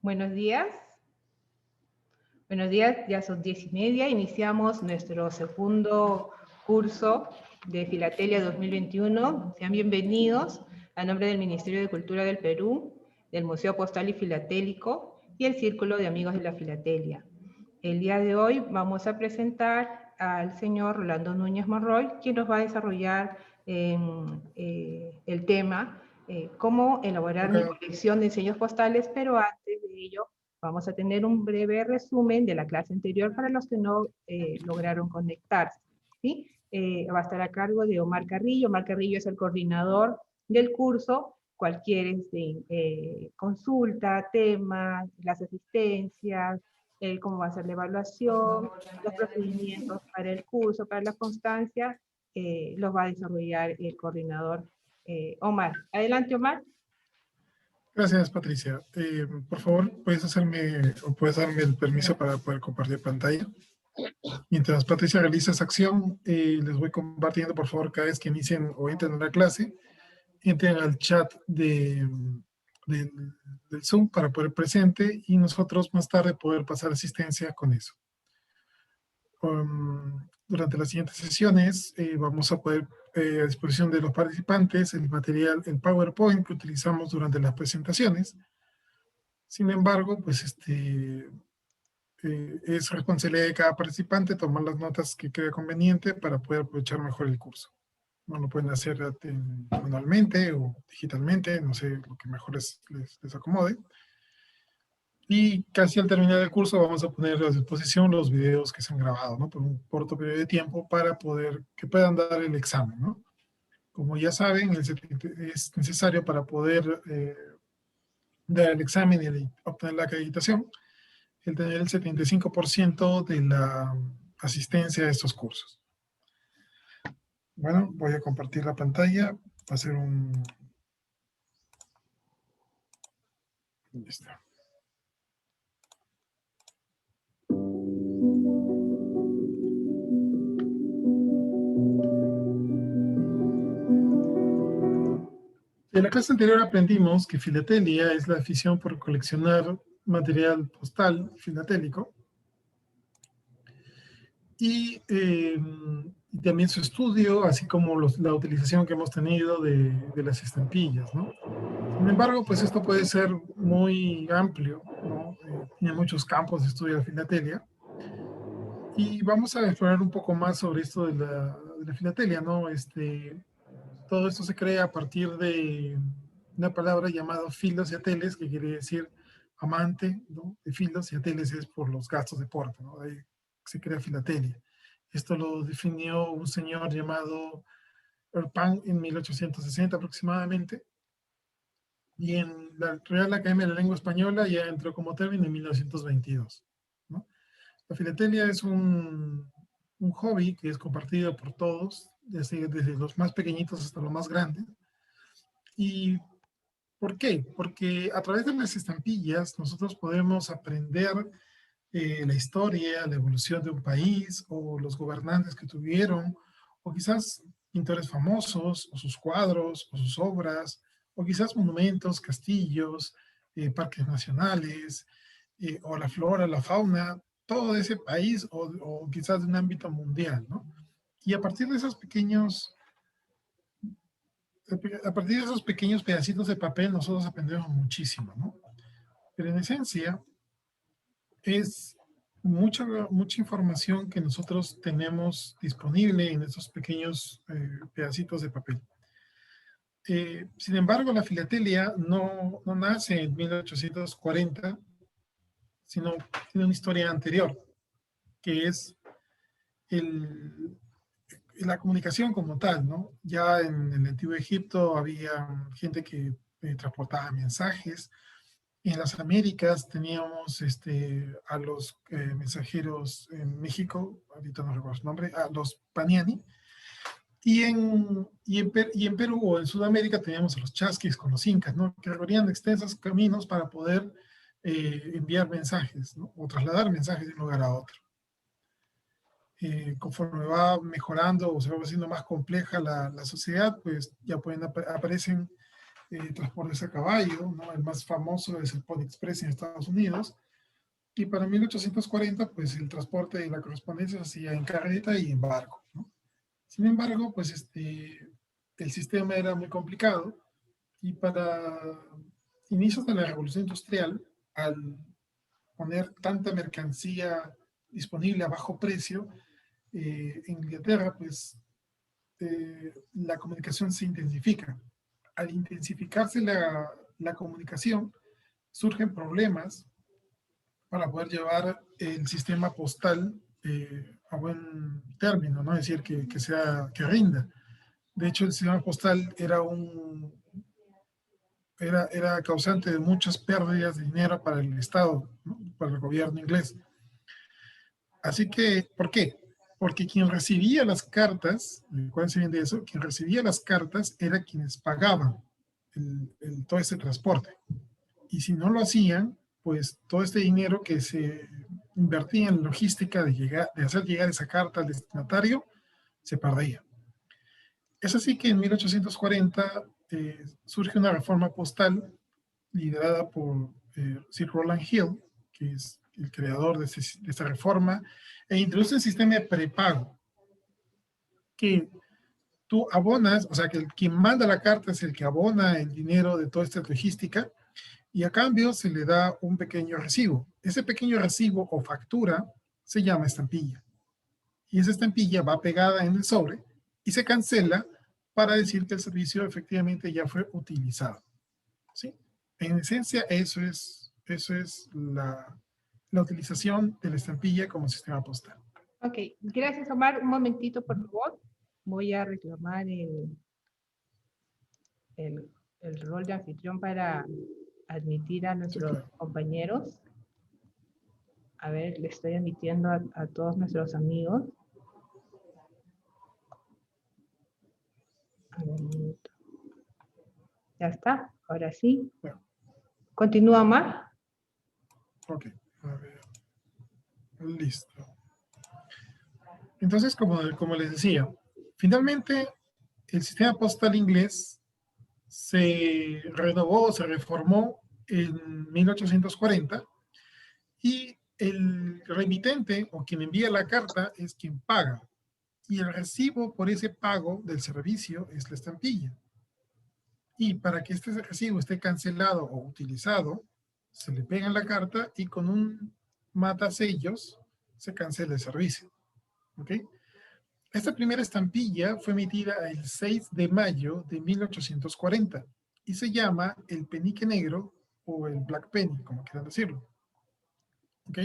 Buenos días. Buenos días, ya son 10:30. Iniciamos nuestro segundo curso de Filatelia 2021. Sean bienvenidos a nombre del Ministerio de Cultura del Perú, del Museo Postal y Filatélico y el Círculo de Amigos de la Filatelia. El día de hoy vamos a presentar al señor Rolando Núñez Monroy, quien nos va a desarrollar el tema cómo elaborar mi colección de diseños postales, pero antes de ello vamos a tener un breve resumen de la clase anterior para los que no lograron conectarse, ¿sí? Va a estar a cargo de Omar Carrillo. Omar Carrillo es el coordinador del curso. Cualquier consulta, temas, las asistencias, cómo va a ser la evaluación, los procedimientos para el curso, para la constancia, los va a desarrollar el coordinador Omar. Adelante, Omar. Gracias, Patricia. Por favor, puedes darme el permiso para poder compartir pantalla. Mientras Patricia realiza esa acción, les voy compartiendo, por favor, cada vez que inicien o entren en la clase, entren al chat del Zoom para poder presente y nosotros más tarde poder pasar asistencia con eso. Durante las siguientes sesiones vamos a poder a disposición de los participantes el material, el PowerPoint que utilizamos durante las presentaciones. Sin embargo, pues es responsabilidad de cada participante tomar las notas que crea conveniente para poder aprovechar mejor el curso. No lo pueden hacer manualmente o digitalmente, no sé, lo que mejor les acomode. Y casi al terminar el curso vamos a poner a disposición los videos que se han grabado, ¿no? Por un corto periodo de tiempo para que puedan dar el examen, ¿no? Como ya saben, es necesario para poder dar el examen y obtener la acreditación, el tener el 75% de la asistencia a estos cursos. Bueno, voy a compartir la pantalla, va a hacer un... ¿Dónde está? En la clase anterior aprendimos que filatelia es la afición por coleccionar material postal filatélico y también su estudio, así como la utilización que hemos tenido de las estampillas, ¿no? Sin embargo, pues esto puede ser muy amplio, ¿no? Tiene muchos campos de estudio de la filatelia. Y vamos a explorar un poco más sobre esto de la filatelia, ¿no? Todo esto se crea a partir de una palabra llamada filos y ateles, que quiere decir amante, ¿no? De filos, y ateles es por los gastos de porte, ¿no? Ahí se crea filatelia. Esto lo definió un señor llamado Erpang en 1860 aproximadamente, y en la Real Academia de la Lengua Española ya entró como término en 1922, ¿no? La filatelia es un hobby que es compartido por todos, desde los más pequeñitos hasta los más grandes. ¿Y por qué? Porque a través de las estampillas nosotros podemos aprender la historia, la evolución de un país, o los gobernantes que tuvieron, o quizás pintores famosos, o sus cuadros, o sus obras, o quizás monumentos, castillos, parques nacionales, o la flora, la fauna, todo de ese país, o quizás de un ámbito mundial, ¿no? Y a partir de esos pequeños pedacitos de papel nosotros aprendemos muchísimo, ¿no? Pero en esencia es mucha información que nosotros tenemos disponible en estos pequeños pedacitos de papel. Sin embargo, la filatelia no nace en 1840, sino tiene una historia anterior, que es la comunicación como tal, ¿no? Ya en el Antiguo Egipto había gente que transportaba mensajes. En las Américas teníamos a los mensajeros en México, ahorita no recuerdo su nombre, a los Paniani. Y en Perú o en Sudamérica teníamos a los chasquis con los incas, ¿no? Que recorrían extensos caminos para poder enviar mensajes, ¿no? O trasladar mensajes de un lugar a otro. Conforme va mejorando o se va haciendo más compleja la sociedad, pues ya aparecen transportes a caballo, ¿no? El más famoso es el Pony Express en Estados Unidos. Y para 1840, pues el transporte de la correspondencia se hacía en carreta y en barco, ¿no? Sin embargo, pues el sistema era muy complicado y para inicios de la Revolución Industrial, al poner tanta mercancía disponible a bajo precio, en Inglaterra, pues la comunicación se intensifica. Al intensificarse la comunicación, surgen problemas para poder llevar el sistema postal a buen término, ¿no? Es decir, que rinda. De hecho, el sistema postal era causante de muchas pérdidas de dinero para el Estado, ¿no? Para el gobierno inglés. Así que, ¿por qué? Porque quien recibía las cartas, acuérdense bien de eso, quien recibía las cartas era quienes pagaban todo ese transporte. Y si no lo hacían, pues todo este dinero que se invertía en logística de hacer llegar esa carta al destinatario, se perdía. Es así que en 1840 surge una reforma postal liderada por Sir Rowland Hill, que es el creador de esta reforma, e introduce un sistema de prepago, que tú abonas, o sea, que quien manda la carta es el que abona el dinero de toda esta logística, y a cambio se le da un pequeño recibo. Ese pequeño recibo o factura se llama estampilla. Y esa estampilla va pegada en el sobre y se cancela para decir que el servicio efectivamente ya fue utilizado. ¿Sí? En esencia, eso es la utilización de la estampilla como sistema postal. Ok, gracias Omar. Un momentito, por favor. Voy a reclamar el rol de anfitrión para admitir a nuestros compañeros. A ver, le estoy admitiendo a todos nuestros amigos. A ver, un minuto. Ya está, ahora sí. Bueno. Continúa, Omar. Ok, a ver. Listo. Entonces, como les decía, finalmente el sistema postal inglés se renovó, se reformó en 1840 y el remitente o quien envía la carta es quien paga. Y el recibo por ese pago del servicio es la estampilla. Y para que este recibo esté cancelado o utilizado, se le pega en la carta y con un matasellos se cancela el servicio. ¿Ok? Esta primera estampilla fue emitida el 6 de mayo de 1840 y se llama el penique negro o el black penny, como quieran decirlo. ¿Ok?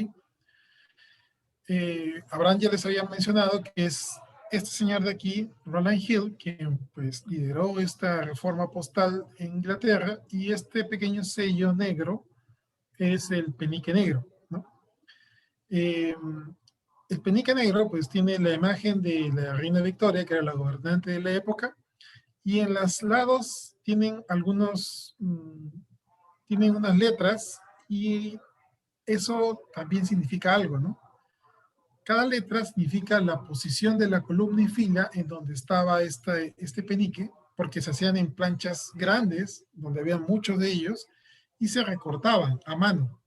Abraham ya les había mencionado que es este señor de aquí, Rowland Hill, quien pues lideró esta reforma postal en Inglaterra, y este pequeño sello negro es el penique negro, ¿no? El penique negro pues tiene la imagen de la reina Victoria, que era la gobernante de la época, y en los lados tienen tienen unas letras, y eso también significa algo, ¿no? Cada letra significa la posición de la columna y fila en donde estaba este penique, porque se hacían en planchas grandes, donde había muchos de ellos, y se recortaban a mano,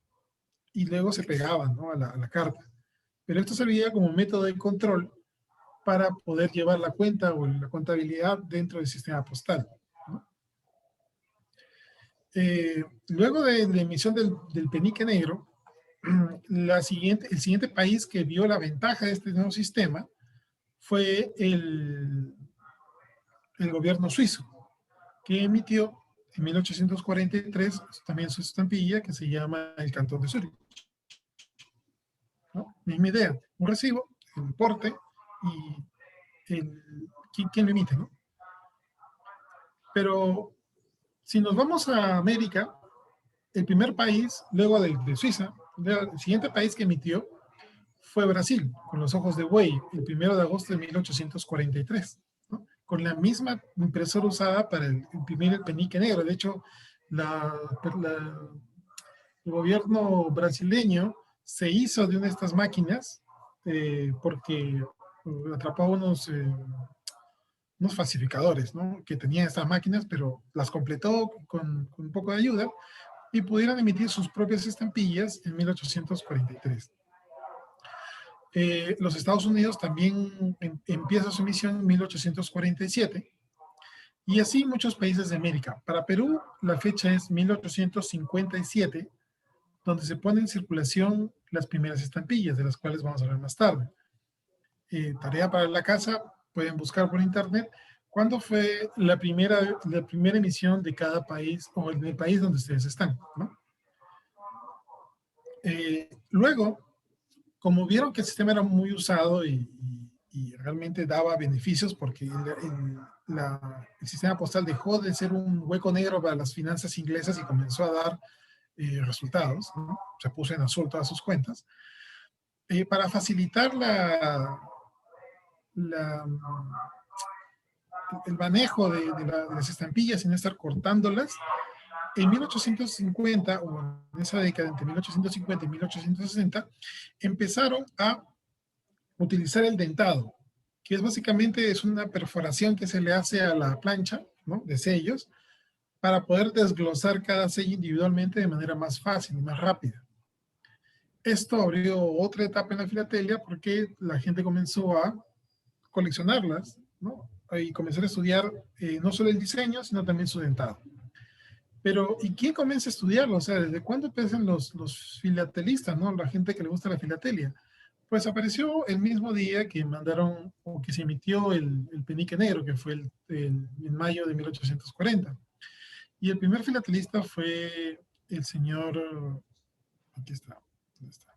y luego se pegaban, ¿no? a la carta. Pero esto servía como método de control para poder llevar la cuenta o la contabilidad dentro del sistema postal, ¿no? Luego de la emisión del penique negro, el siguiente país que vio la ventaja de este nuevo sistema fue el gobierno suizo, que emitió en 1843 también su estampilla, que se llama el Cantón de Zúrich, ¿no? Misma idea, un recibo, el porte y quién lo emite, ¿no? Pero si nos vamos a América, el primer país, luego de Suiza, el siguiente país que emitió fue Brasil, con los ojos de buey, el 1 de agosto de 1843, ¿no? Con la misma impresora usada para imprimir el penique negro. De hecho, el gobierno brasileño se hizo de una de estas máquinas porque atrapó unos unos falsificadores, ¿no? Que tenían estas máquinas, pero las completó con un poco de ayuda y pudieron emitir sus propias estampillas en 1843. Los Estados Unidos también empieza su emisión en 1847 y así muchos países de América. Para Perú, la fecha es 1857, donde se ponen en circulación las primeras estampillas, de las cuales vamos a hablar más tarde. Tarea para la casa, pueden buscar por internet cuándo fue la primera emisión de cada país o del país donde ustedes están, ¿no? Luego, como vieron que el sistema era muy usado y realmente daba beneficios porque el sistema postal dejó de ser un hueco negro para las finanzas inglesas y comenzó a dar resultados, ¿no? Se puso en azul todas sus cuentas. Para facilitar el manejo de las estampillas sin estar cortándolas, en 1850, o en esa década entre 1850 y 1860, empezaron a utilizar el dentado, que es básicamente una perforación que se le hace a la plancha, ¿no? De sellos, para poder desglosar cada sello individualmente de manera más fácil y más rápida. Esto abrió otra etapa en la filatelia porque la gente comenzó a coleccionarlas, ¿no? Y comenzar a estudiar no solo el diseño, sino también su dentado. Pero, ¿y quién comienza a estudiarlo? O sea, ¿desde cuándo empiezan los filatelistas, ¿no? La gente que le gusta la filatelia. Pues apareció el mismo día que mandaron, o que se emitió el penique negro, que fue en mayo de 1840. Y el primer filatelista fue el señor, aquí está, ¿dónde está?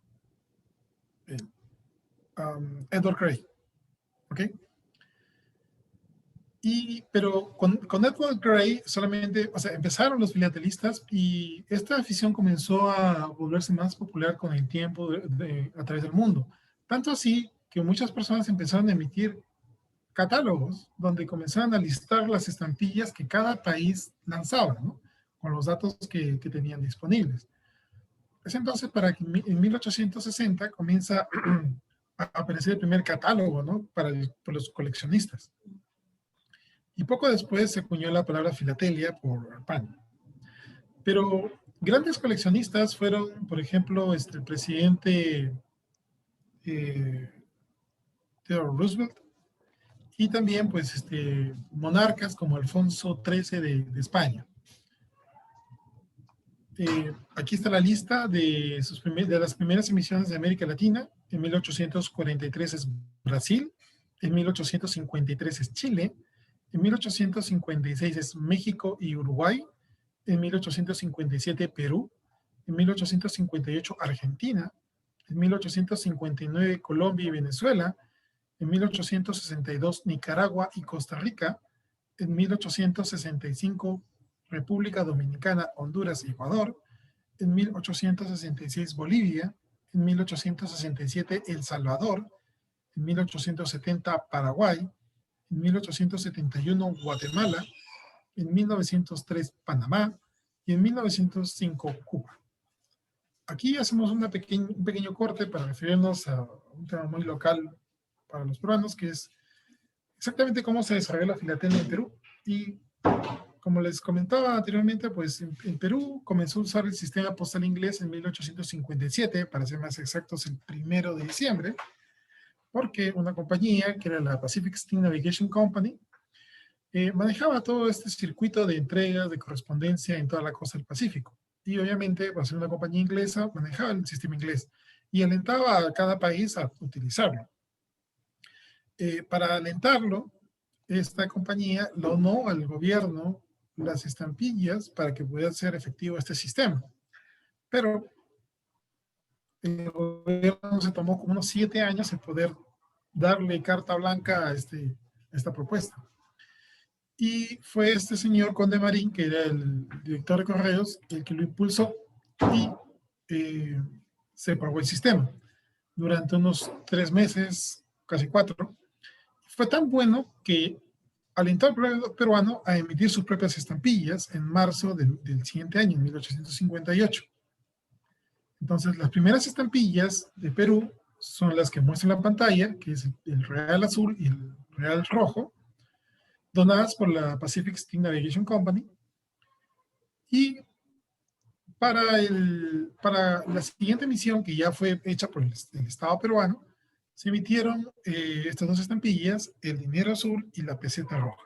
Edward Gray, ¿ok? Pero con Edward Gray solamente, o sea, empezaron los filatelistas y esta afición comenzó a volverse más popular con el tiempo a través del mundo. Tanto así que muchas personas empezaron a emitir catálogos donde comenzaron a listar las estampillas que cada país lanzaba, ¿no? Con los datos que tenían disponibles. Es entonces para que en 1860 comienza a aparecer el primer catálogo, ¿no? Para los coleccionistas. Y poco después se acuñó la palabra filatelia por pan. Pero grandes coleccionistas fueron, por ejemplo, el presidente Theodore Roosevelt y también pues, monarcas como Alfonso XIII de España. Aquí está la lista de las primeras emisiones de América Latina. En 1843 es Brasil, en 1853 es Chile, en 1856 es México y Uruguay, en 1857 Perú, en 1858 Argentina, en 1859 Colombia y Venezuela, en 1862 Nicaragua y Costa Rica, en 1865 República Dominicana, Honduras y Ecuador, en 1866 Bolivia, en 1867 El Salvador, en 1870 Paraguay, en 1871 Guatemala, en 1903 Panamá y en 1905 Cuba. Aquí hacemos un pequeño corte para referirnos a un tema muy local para los peruanos, que es exactamente cómo se desarrolló la filatelia en Perú. Y como les comentaba anteriormente, pues en Perú comenzó a usar el sistema postal inglés en 1857, para ser más exactos el 1 de diciembre, porque una compañía que era la Pacific Steam Navigation Company manejaba todo este circuito de entregas de correspondencia en toda la costa del Pacífico. Y obviamente, para ser una compañía inglesa, manejaba el sistema inglés y alentaba a cada país a utilizarlo. Para alentarlo, esta compañía donó al gobierno las estampillas para que pudiera ser efectivo este sistema. Pero el gobierno se tomó como unos 7 años en poder darle carta blanca a esta propuesta. Y fue este señor Conde Marín, que era el director de correos, el que lo impulsó y se probó el sistema. Durante unos 3 meses, casi 4, fue tan bueno que alentó al pueblo peruano a emitir sus propias estampillas en marzo del siguiente año, en 1858. Entonces, las primeras estampillas de Perú son las que muestran la pantalla, que es el real azul y el real rojo. donadas por la Pacific Steam Navigation Company. Y para la siguiente misión, que ya fue hecha por el Estado peruano, se emitieron estas dos estampillas, el dinero azul y la peseta roja.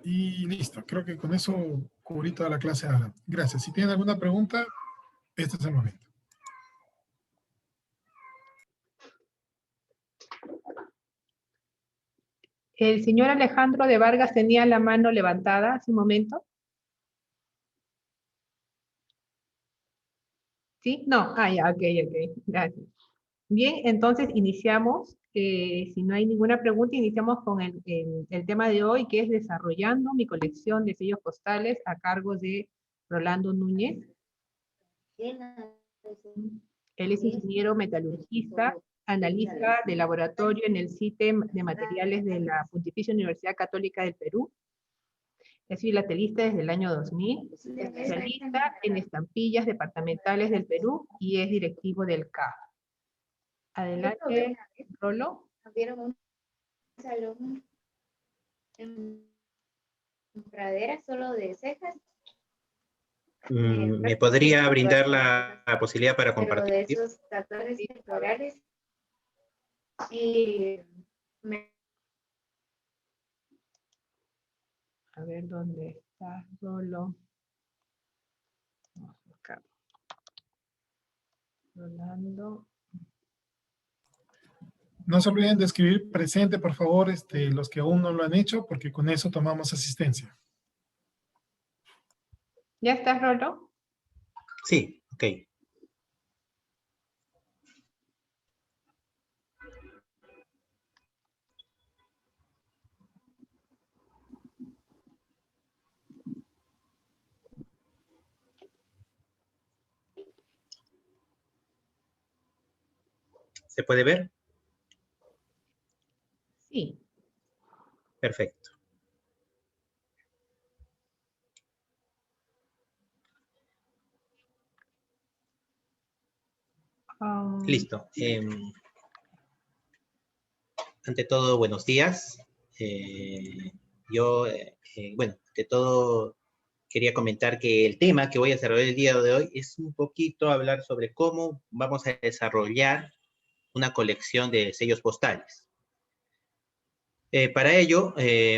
Y listo, creo que con eso cubrí toda la clase ahora. Gracias. Si tienen alguna pregunta, este es el momento. El señor Alejandro de Vargas tenía la mano levantada hace un momento. ¿Sí? No. Ah, ya, ok. Gracias. Bien, entonces iniciamos. Si no hay ninguna pregunta, iniciamos con el tema de hoy, que es desarrollando mi colección de sellos postales a cargo de Rolando Núñez. Él es ingeniero metalurgista, analista de laboratorio en el CITE de materiales de la Pontificia Universidad Católica del Perú. Es filatelista desde el año 2000, especialista en estampillas departamentales del Perú y es directivo del CAF. Adelante, Rolo. Abrieron un salón en Pradera solo de cejas. ¿Me podría brindar la posibilidad para compartir? Pero de esos tatuajes florales. Y A ver dónde está Rolo. Vamos a buscar. Rolando. No se olviden de escribir presente, por favor, los que aún no lo han hecho, porque con eso tomamos asistencia. ¿Ya estás, Rolo? Sí, ok. ¿Se puede ver? Sí. Perfecto. Listo. Ante todo, buenos días. Bueno, ante todo, quería comentar que el tema que voy a desarrollar el día de hoy es un poquito hablar sobre cómo vamos a desarrollar una colección de sellos postales. Para ello,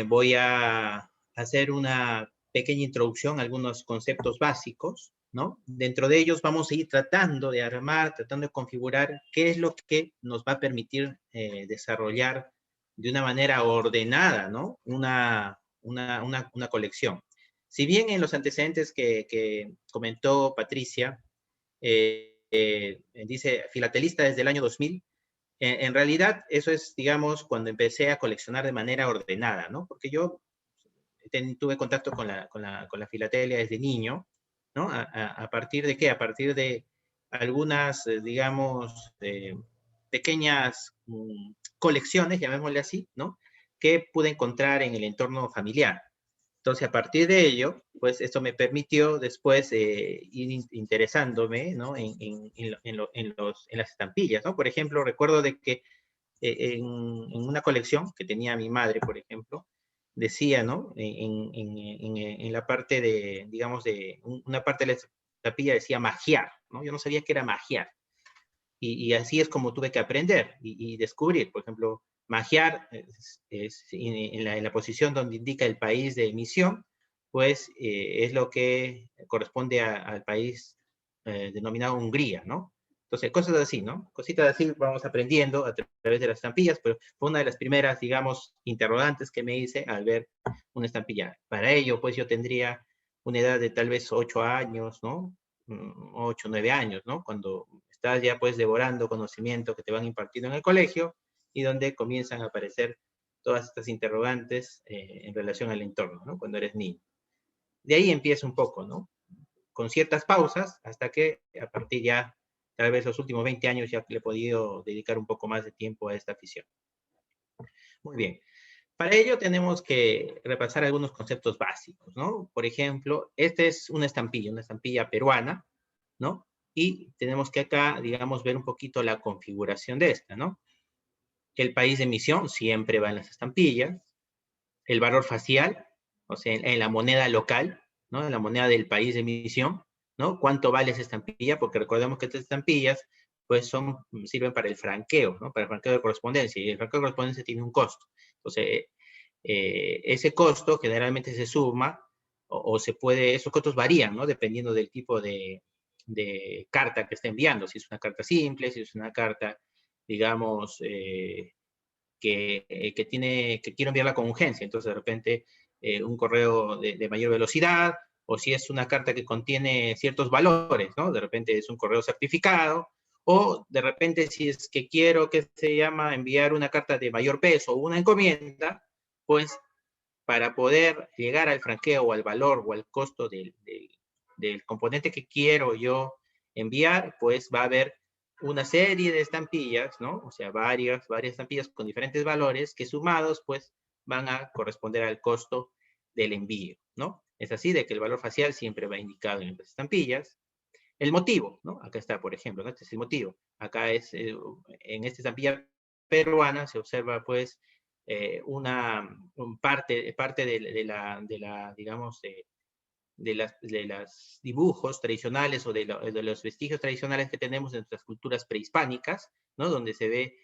voy a hacer una pequeña introducción a algunos conceptos básicos, ¿no? Dentro de ellos vamos a ir tratando de armar, tratando de configurar qué es lo que nos va a permitir desarrollar de una manera ordenada, ¿no? Una colección. Si bien en los antecedentes que comentó Patricia, dice filatelista desde el año 2000, en realidad, eso es, digamos, cuando empecé a coleccionar de manera ordenada, ¿no? Porque yo tuve contacto con la filatelia desde niño, ¿no? ¿A partir de qué? A partir de algunas, digamos, pequeñas colecciones, llamémosle así, ¿no? Que pude encontrar en el entorno familiar. Entonces, a partir de ello, pues esto me permitió después ir interesándome, ¿no? En las estampillas, ¿no? Por ejemplo, recuerdo de que en una colección que tenía mi madre, por ejemplo, decía, ¿no? En la parte de, digamos, una parte de la estampilla decía magiar, ¿no? Yo no sabía qué era magiar. Y así es como tuve que aprender y descubrir. Por ejemplo, magiar en la posición donde indica el país de emisión, pues es lo que corresponde al país denominado Hungría, ¿no? Entonces, cosas así, ¿no? Cositas así vamos aprendiendo a través de las estampillas, pero fue una de las primeras, digamos, interrogantes que me hice al ver una estampilla. Para ello, pues yo tendría una edad de tal vez 8 años, ¿no? 8, 9 años, ¿no? Cuando estás ya pues devorando conocimiento que te van impartiendo en el colegio y donde comienzan a aparecer todas estas interrogantes en relación al entorno, ¿no? Cuando eres niño. De ahí empieza un poco, ¿no? Con ciertas pausas hasta que a partir ya, tal vez los últimos 20 años ya le he podido dedicar un poco más de tiempo a esta afición. Muy bien. Para ello tenemos que repasar algunos conceptos básicos, ¿no? Por ejemplo, esta es una estampilla peruana, ¿no? Y tenemos que acá, digamos, ver un poquito la configuración de esta, ¿no? El país de emisión siempre va en las estampillas. El valor facial, o sea, en la moneda local, ¿no? En la moneda del país de emisión, ¿no? ¿Cuánto vale esa estampilla? Porque recordemos que estas estampillas, pues sirven para el franqueo, ¿no? Para el franqueo de correspondencia, y el franqueo de correspondencia tiene un costo. Entonces, ese costo generalmente se suma, o se puede, esos costos varían, ¿no? Dependiendo del tipo de carta que está enviando, si es una carta simple, si es una carta, digamos, que quiero enviarla con urgencia, entonces de repente un correo de mayor velocidad, o si es una carta que contiene ciertos valores, ¿no? De repente es un correo certificado, o de repente si es que quiero que se llama enviar una carta de mayor peso o una encomienda, pues para poder llegar al franqueo o al valor o al costo del componente que quiero yo enviar, pues va a haber una serie de estampillas, ¿no? O sea, varias estampillas con diferentes valores que sumados, pues, van a corresponder al costo del envío, ¿no? Es así de que el valor facial siempre va indicado en las estampillas. El motivo, ¿no? Acá está, por ejemplo, ¿no? Este es el motivo. Acá es, en esta estampilla peruana se observa, pues, parte digamos, de los dibujos tradicionales o de los vestigios tradicionales que tenemos en nuestras culturas prehispánicas, ¿no? Donde se ve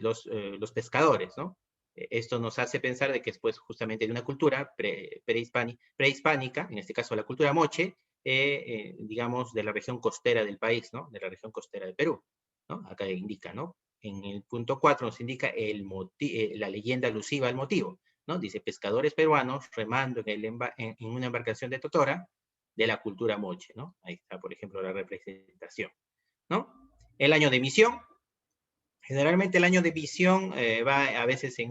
los pescadores, ¿no? Esto nos hace pensar de que es pues, justamente de una cultura prehispánica, en este caso la cultura moche, digamos, de la región costera del país, ¿no? De la región costera de Perú, ¿no? Acá indica, ¿no? En el punto 4 nos indica la leyenda alusiva al motivo, ¿no? Dice, pescadores peruanos remando en una embarcación de totora de la cultura moche, ¿no? Ahí está, por ejemplo, la representación, ¿no? El año de emisión. Generalmente el año de emisión va a veces en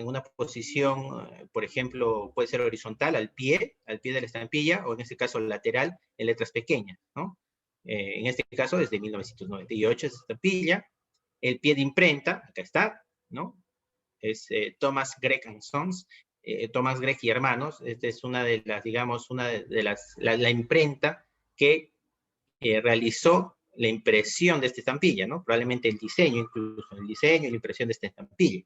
una posición, por ejemplo, puede ser horizontal, al pie de la estampilla, o en este caso lateral, en letras pequeñas, ¿no? En este caso, desde 1998 esa estampilla. El pie de imprenta, acá está, ¿no? Es Thomas Gregg and Sons, Thomas Gregg y hermanos. Esta es una de las, digamos, la imprenta que realizó la impresión de esta estampilla, ¿no? Probablemente el diseño, incluso el diseño y la impresión de esta estampilla,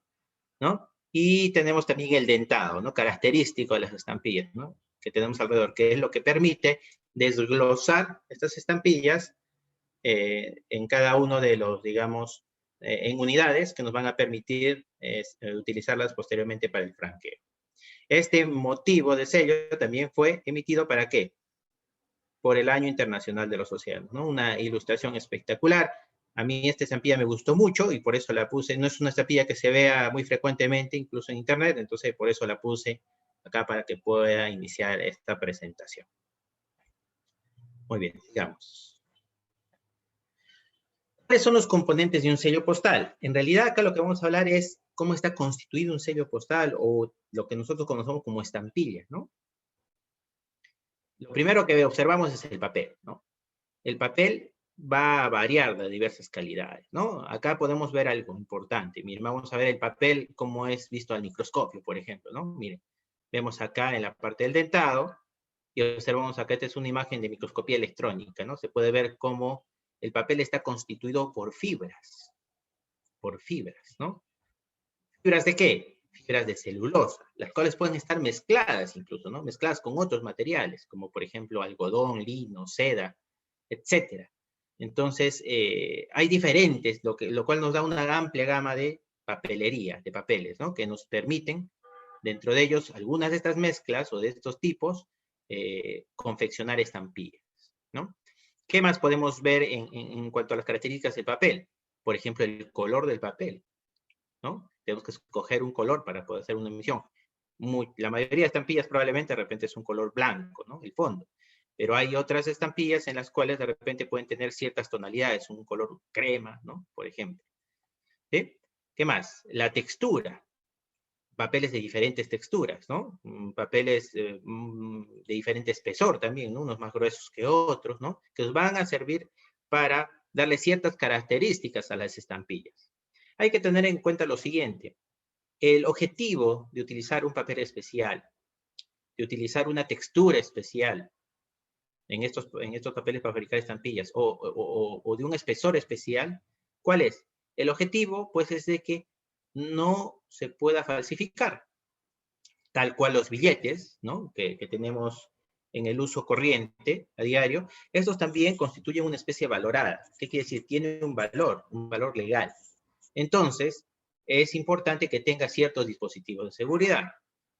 ¿no? Y tenemos también el dentado, ¿no? Característico de las estampillas, ¿no? Que tenemos alrededor, que es lo que permite desglosar estas estampillas en cada uno de los, digamos, en unidades que nos van a permitir utilizarlas posteriormente para el franqueo. Este motivo de sello también fue emitido ¿para qué? Por el Año Internacional de los Océanos, ¿no? Una ilustración espectacular. A mí esta estampilla me gustó mucho y por eso la puse. No es una estampilla que se vea muy frecuentemente, incluso en internet, entonces por eso la puse acá para que pueda iniciar esta presentación. Muy bien, sigamos. ¿Cuáles son los componentes de un sello postal? En realidad acá lo que vamos a hablar es cómo está constituido un sello postal o lo que nosotros conocemos como estampilla, ¿no? Lo primero que observamos es el papel, ¿no? El papel va a variar de diversas calidades, ¿no? Acá podemos ver algo importante. Miren, vamos a ver el papel como es visto al microscopio, por ejemplo, ¿no? Miren, vemos acá en la parte del dentado y observamos acá, esta es una imagen de microscopía electrónica, ¿no? Se puede ver cómo el papel está constituido por fibras, ¿no? ¿Fibras de qué? Fibras de celulosa, las cuales pueden estar mezcladas incluso, ¿no? Mezcladas con otros materiales, como por ejemplo algodón, lino, seda, etcétera. Entonces, hay diferentes, lo cual nos da una amplia gama de papelería, de papeles, ¿no? Que nos permiten, dentro de ellos, algunas de estas mezclas o de estos tipos, confeccionar estampillas, ¿no? ¿Qué más podemos ver en cuanto a las características del papel? Por ejemplo, el color del papel, ¿no? Tenemos que escoger un color para poder hacer una emisión. La mayoría de estampillas probablemente de repente es un color blanco, ¿no? El fondo. Pero hay otras estampillas en las cuales de repente pueden tener ciertas tonalidades, un color crema, ¿no? Por ejemplo. ¿Sí? ¿Qué más? La textura. Papeles de diferentes texturas, ¿no? Papeles de diferente espesor también, ¿no? Unos más gruesos que otros, ¿no? Que nos van a servir para darle ciertas características a las estampillas. Hay que tener en cuenta lo siguiente. El objetivo de utilizar un papel especial, de utilizar una textura especial en estos papeles para fabricar estampillas o de un espesor especial, ¿cuál es? El objetivo, pues, es de que no se pueda falsificar, tal cual los billetes, ¿no? Que tenemos en el uso corriente a diario. Estos también constituyen una especie valorada. ¿Qué quiere decir? Tiene un valor legal. Entonces, es importante que tenga ciertos dispositivos de seguridad.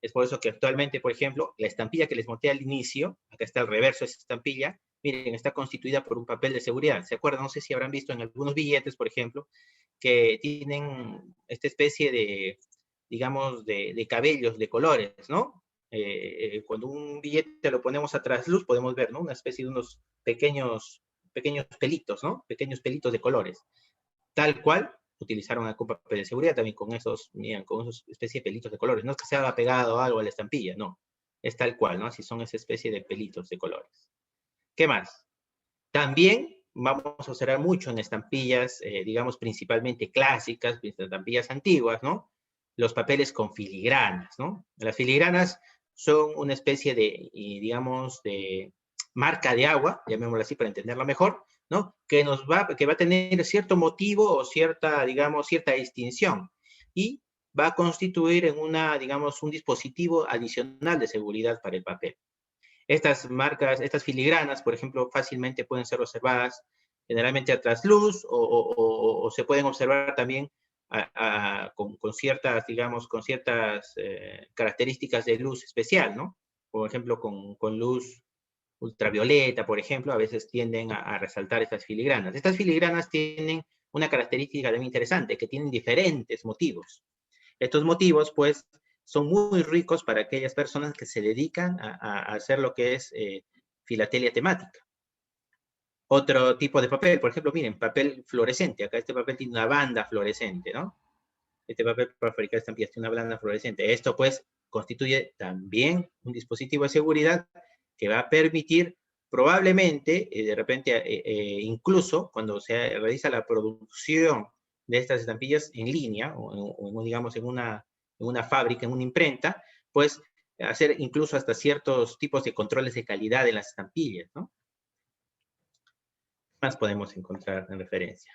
Es por eso que actualmente, por ejemplo, la estampilla que les monté al inicio, acá está el reverso de esa estampilla, miren, está constituida por un papel de seguridad. ¿Se acuerdan? No sé si habrán visto en algunos billetes, por ejemplo, que tienen esta especie de, digamos, de cabellos, de colores, ¿no? Cuando un billete lo ponemos a trasluz, podemos ver, ¿no? Una especie de unos pequeños pelitos, ¿no? Pequeños pelitos de colores. Tal cual, utilizaron acá un papel de seguridad también con esos, miren, con esos especie de pelitos de colores. No es que se haga pegado algo a la estampilla, no. Es tal cual, ¿no? Así son esa especie de pelitos de colores. ¿Qué más? También vamos a observar mucho en estampillas, digamos, principalmente clásicas, estampillas antiguas, ¿no? Los papeles con filigranas, ¿no? Las filigranas son una especie de, digamos, de marca de agua, llamémoslo así para entenderlo mejor, ¿no? Que va a tener cierto motivo o cierta, digamos, cierta distinción. Y va a constituir en una, digamos, un dispositivo adicional de seguridad para el papel. Estas marcas, estas filigranas, por ejemplo, fácilmente pueden ser observadas generalmente a trasluz o se pueden observar también con ciertas, digamos, con ciertas características de luz especial, ¿no? Por ejemplo, con luz ultravioleta, por ejemplo, a veces tienden a resaltar estas filigranas. Estas filigranas tienen una característica también interesante, que tienen diferentes motivos. Estos motivos, pues, son muy ricos para aquellas personas que se dedican a hacer lo que es filatelia temática. Otro tipo de papel, por ejemplo, miren, papel fluorescente. Acá este papel tiene una banda fluorescente, ¿no? Este papel para fabricar estampillas tiene una banda fluorescente. Esto, pues, constituye también un dispositivo de seguridad que va a permitir probablemente, de repente, incluso cuando se realiza la producción de estas estampillas en línea, o digamos, en una fábrica, en una imprenta, pues hacer incluso hasta ciertos tipos de controles de calidad de las estampillas, ¿no? ¿Qué más podemos encontrar en referencia?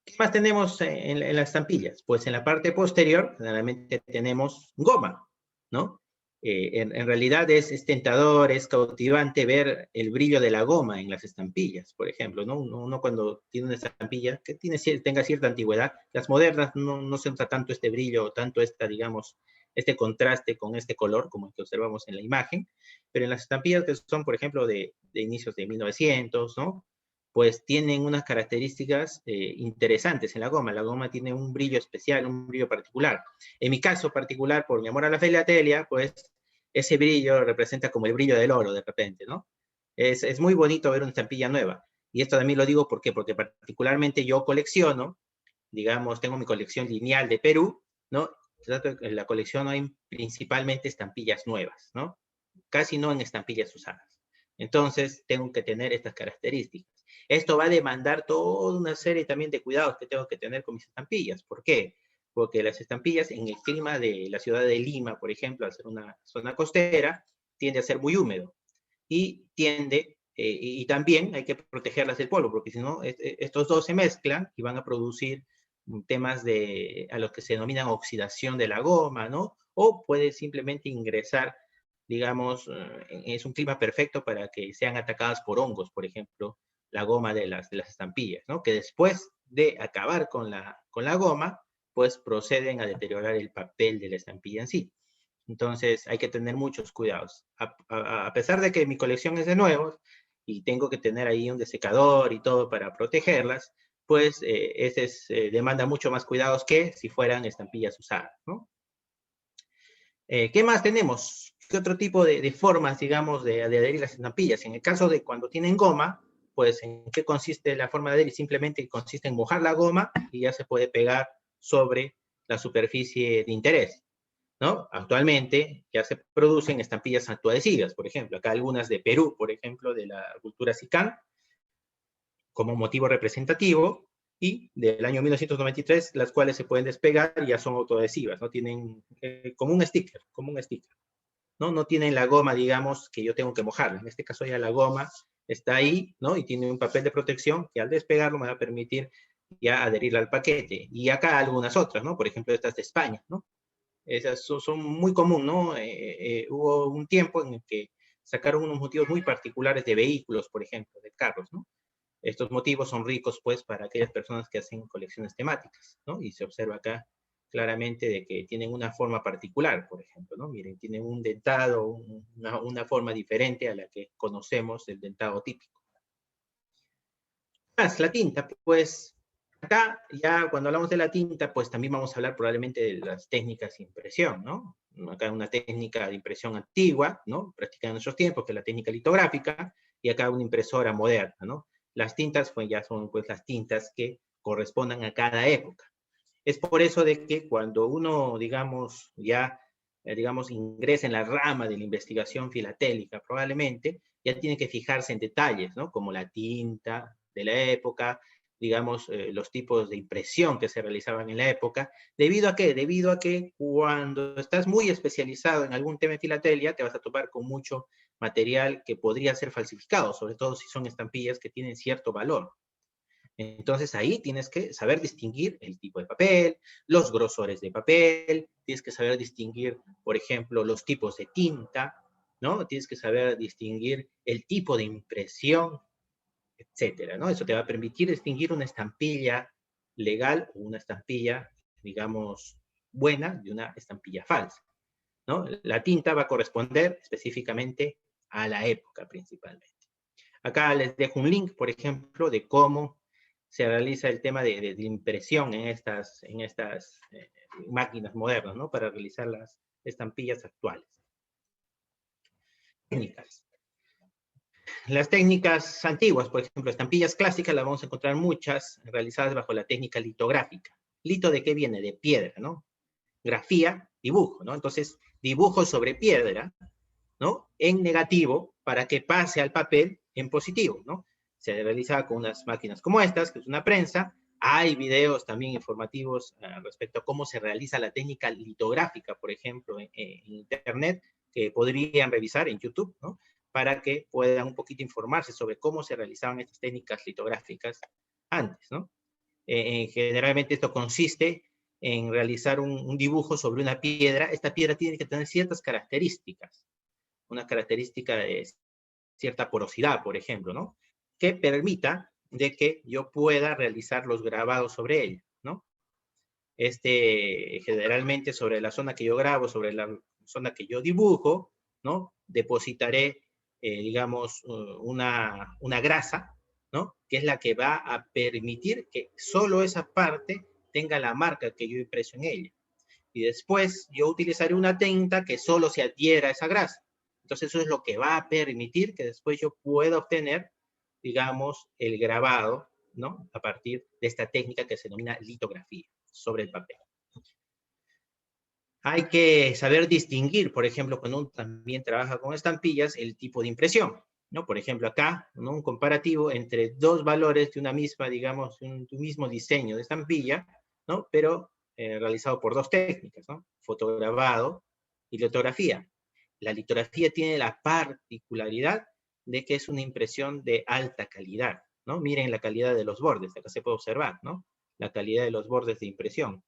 ¿Qué más tenemos en las estampillas? Pues en la parte posterior, generalmente tenemos goma, ¿no? En realidad es tentador, es cautivante ver el brillo de la goma en las estampillas, por ejemplo, ¿no? Uno cuando tiene una estampilla que tenga cierta antigüedad, las modernas no se nota tanto este brillo, tanto digamos, este contraste con este color, como el que observamos en la imagen, pero en las estampillas que son, por ejemplo, de inicios de 1900, ¿no? Pues tienen unas características interesantes en la goma. La goma tiene un brillo especial, un brillo particular. En mi caso particular, por mi amor a la filatelia, pues ese brillo representa como el brillo del oro de repente, ¿no? Es muy bonito ver una estampilla nueva. Y esto también lo digo porque particularmente yo colecciono, digamos, tengo mi colección lineal de Perú, ¿no? En la colección hay principalmente estampillas nuevas, ¿no? Casi no en estampillas usadas. Entonces, tengo que tener estas características. Esto va a demandar toda una serie también de cuidados que tengo que tener con mis estampillas. ¿Por qué? Porque las estampillas en el clima de la ciudad de Lima, por ejemplo, al ser una zona costera, tiende a ser muy húmedo y y también hay que protegerlas del polvo, porque si no, estos dos se mezclan y van a producir temas a los que se denominan oxidación de la goma, ¿no? O puede simplemente ingresar, digamos, es un clima perfecto para que sean atacadas por hongos, por ejemplo, la goma de las estampillas, ¿no? Que después de acabar con la goma, pues proceden a deteriorar el papel de la estampilla en sí. Entonces hay que tener muchos cuidados. A pesar de que mi colección es de nuevos y tengo que tener ahí un desecador y todo para protegerlas, pues demanda mucho más cuidados que si fueran estampillas usadas, ¿no? ¿Qué más tenemos? ¿Qué otro tipo de formas, digamos, de adherir las estampillas? En el caso de cuando tienen goma, pues ¿en qué consiste la forma de adherir? Simplemente consiste en mojar la goma y ya se puede pegar sobre la superficie de interés, ¿no? Actualmente ya se producen estampillas autoadhesivas, por ejemplo, acá algunas de Perú, por ejemplo, de la cultura Sicán, como motivo representativo, y del año 1993, las cuales se pueden despegar y ya son autoadhesivas, ¿no? Tienen como un sticker, ¿no? No tienen la goma, digamos, que yo tengo que mojarla. En este caso ya la goma está ahí, ¿no? Y tiene un papel de protección que al despegarlo me va a permitir ya adherirla al paquete. Y acá algunas otras, ¿no? Por ejemplo, estas de España, ¿no? Esas son muy común, ¿no? Hubo un tiempo en el que sacaron unos motivos muy particulares de vehículos, por ejemplo, de carros, ¿no? Estos motivos son ricos, pues, para aquellas personas que hacen colecciones temáticas, ¿no? Y se observa acá claramente de que tienen una forma particular, por ejemplo, ¿no? Miren, tienen un dentado, una forma diferente a la que conocemos del dentado típico. Más, la tinta, pues, acá ya cuando hablamos de la tinta, pues también vamos a hablar probablemente de las técnicas de impresión, ¿no? Acá una técnica de impresión antigua, ¿no? Practicada en nuestros tiempos, que es la técnica litográfica, y acá una impresora moderna, ¿no? Las tintas, pues ya son pues las tintas que correspondan a cada época. Es por eso de que cuando uno, digamos, ya, digamos, ingresa en la rama de la investigación filatélica, probablemente, ya tiene que fijarse en detalles, ¿no? Como la tinta de la época, digamos, los tipos de impresión que se realizaban en la época. ¿Debido a qué? Debido a que cuando estás muy especializado en algún tema de filatelia, te vas a topar con mucho material que podría ser falsificado, sobre todo si son estampillas que tienen cierto valor. Entonces ahí tienes que saber distinguir el tipo de papel, los grosores de papel, tienes que saber distinguir, por ejemplo, los tipos de tinta, ¿no? Tienes que saber distinguir el tipo de impresión, etcétera, ¿no? Eso te va a permitir distinguir una estampilla legal o una estampilla, digamos, buena de una estampilla falsa, ¿no? La tinta va a corresponder específicamente a la época principalmente. Acá les dejo un link, por ejemplo, de cómo se realiza el tema de impresión en estas máquinas modernas, ¿no? Para realizar las estampillas actuales. Técnicas. Las técnicas antiguas, por ejemplo, estampillas clásicas, las vamos a encontrar muchas realizadas bajo la técnica litográfica. ¿Lito de qué viene? De piedra, ¿no? Grafía, dibujo, ¿no? Entonces, dibujo sobre piedra, ¿no? En negativo para que pase al papel en positivo, ¿no? Se realiza con unas máquinas como estas, que es una prensa. Hay videos también informativos respecto a cómo se realiza la técnica litográfica, por ejemplo, en internet, que podrían revisar en YouTube, ¿no? Para que puedan un poquito informarse sobre cómo se realizaban estas técnicas litográficas antes, ¿no? Generalmente esto consiste en realizar un dibujo sobre una piedra. Esta piedra tiene que tener ciertas características, una característica de cierta porosidad, por ejemplo, ¿no? Que permita de que yo pueda realizar los grabados sobre ella, ¿no? Generalmente sobre la zona que yo grabo, sobre la zona que yo dibujo, ¿no? Depositaré, digamos, una grasa, ¿no? Que es la que va a permitir que solo esa parte tenga la marca que yo impreso en ella. Y después yo utilizaré una tinta que solo se adhiera a esa grasa. Entonces eso es lo que va a permitir que después yo pueda obtener, digamos, el grabado, ¿no? A partir de esta técnica que se denomina litografía sobre el papel. Hay que saber distinguir, por ejemplo, cuando uno también trabaja con estampillas, el tipo de impresión, ¿no? Por ejemplo, acá, ¿no? Un comparativo entre dos valores de una misma, digamos, un mismo diseño de estampilla, ¿no? Pero realizado por dos técnicas, ¿no? Fotograbado y litografía. La litografía tiene la particularidad de que es una impresión de alta calidad, ¿no? Miren la calidad de los bordes, acá se puede observar, ¿no? La calidad de los bordes de impresión.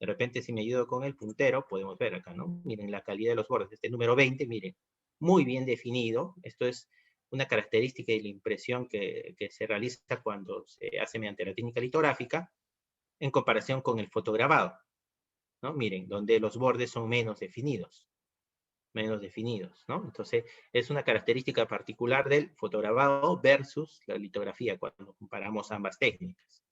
De repente, si me ayudo con el puntero, podemos ver acá, ¿no? Miren la calidad de los bordes. Este número 20, miren, muy bien definido. Esto es una característica de la impresión que se realiza cuando se hace mediante la técnica litográfica en comparación con el fotograbado, ¿no? Miren, donde los bordes son menos definidos, ¿no? Entonces, es una característica particular del fotograbado versus la litografía cuando comparamos ambas técnicas.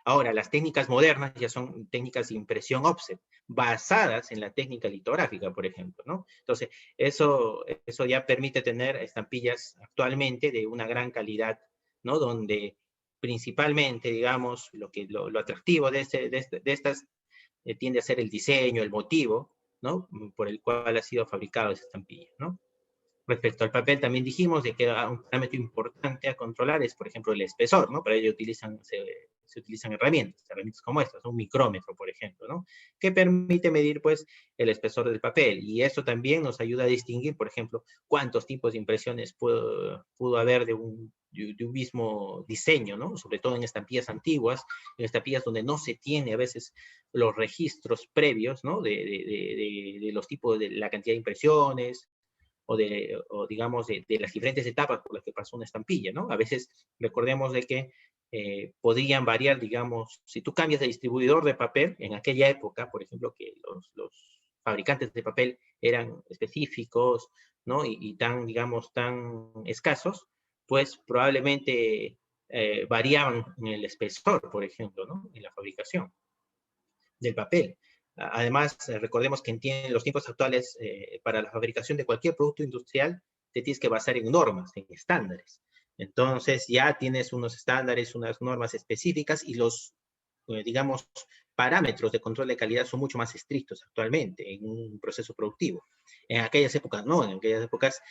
Ahora, las técnicas modernas ya son técnicas de impresión offset, basadas en la técnica litográfica, por ejemplo, ¿no? Entonces, eso ya permite tener estampillas actualmente de una gran calidad, ¿no? Donde principalmente, digamos, lo atractivo de estas tiende a ser el diseño, el motivo, ¿no? Por el cual ha sido fabricado esa estampilla, ¿no? Respecto al papel, también dijimos de que un parámetro importante a controlar es, por ejemplo, el espesor, ¿no? Para ello se se utilizan herramientas como estas, un micrómetro, por ejemplo, ¿no? Que permite medir, pues, el espesor del papel. Y eso también nos ayuda a distinguir, por ejemplo, cuántos tipos de impresiones pudo haber de un mismo diseño, ¿no? Sobre todo en estampillas antiguas, en estampillas donde no se tiene a veces los registros previos, ¿no? De los tipos, de la cantidad de impresiones, o digamos, de las diferentes etapas por las que pasó una estampilla, ¿no? A veces recordemos de que podrían variar, digamos, si tú cambias de distribuidor de papel, en aquella época, por ejemplo, que los fabricantes de papel eran específicos, ¿no? Y tan, digamos, tan escasos, pues probablemente variaban en el espesor, por ejemplo, ¿no? En la fabricación del papel. Además, recordemos que en los tiempos actuales, para la fabricación de cualquier producto industrial, te tienes que basar en normas, en estándares. Entonces, ya tienes unos estándares, unas normas específicas y los, digamos, parámetros de control de calidad son mucho más estrictos actualmente en un proceso productivo. En aquellas épocas no, en aquellas épocas,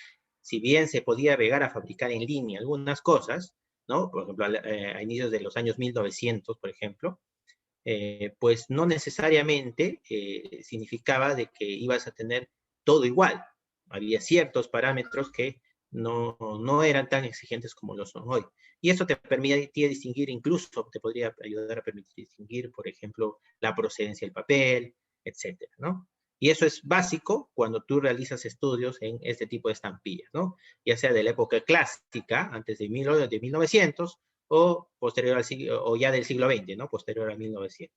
si bien se podía llegar a fabricar en línea algunas cosas, ¿no? Por ejemplo, a inicios de los años 1900, por ejemplo, pues no necesariamente significaba de que ibas a tener todo igual. Había ciertos parámetros que no eran tan exigentes como lo son hoy. Y eso te permitía distinguir, incluso te podría ayudar a permitir distinguir, por ejemplo, la procedencia del papel, etcétera, ¿no? Y eso es básico cuando tú realizas estudios en este tipo de estampillas, ¿no? Ya sea de la época clásica, antes de 1900, o posterior al siglo, o ya del siglo XX, ¿no? Posterior a 1900.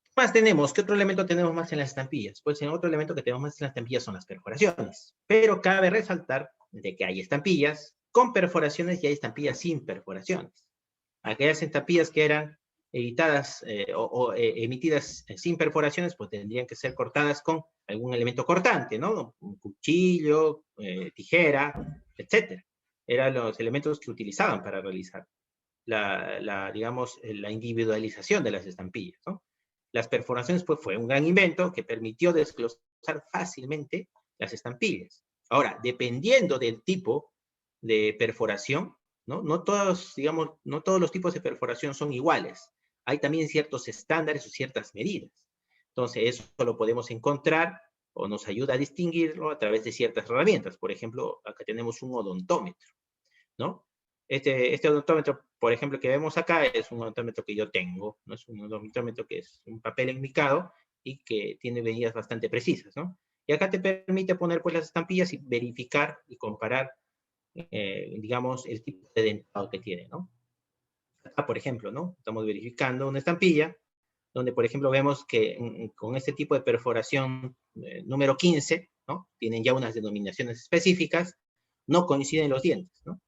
¿Qué más tenemos? ¿Qué otro elemento tenemos más en las estampillas? Pues en otro elemento que tenemos más en las estampillas son las perforaciones. Pero cabe resaltar de que hay estampillas con perforaciones y hay estampillas sin perforaciones. Aquellas estampillas que eran editadas emitidas sin perforaciones, pues tendrían que ser cortadas con algún elemento cortante, ¿no? Un cuchillo, tijera, etcétera. Eran los elementos que utilizaban para realizar digamos, la individualización de las estampillas, ¿no? Las perforaciones, pues, fue un gran invento que permitió desglosar fácilmente las estampillas. Ahora, dependiendo del tipo de perforación, ¿no? No todos, digamos, no todos los tipos de perforación son iguales. Hay también ciertos estándares o ciertas medidas. Entonces, eso lo podemos encontrar o nos ayuda a distinguirlo a través de ciertas herramientas. Por ejemplo, acá tenemos un odontómetro, ¿no? Este odontómetro, por ejemplo, que vemos acá, es un odontómetro que yo tengo, ¿no? Es un odontómetro que es un papel enmicado y que tiene medidas bastante precisas, ¿no? Y acá te permite poner, pues, las estampillas y verificar y comparar, digamos, el tipo de dentado que tiene, ¿no? Acá, por ejemplo, ¿no? Estamos verificando una estampilla donde, por ejemplo, vemos que con este tipo de perforación número 15, ¿no? Tienen ya unas denominaciones específicas, no coinciden los dientes, ¿no?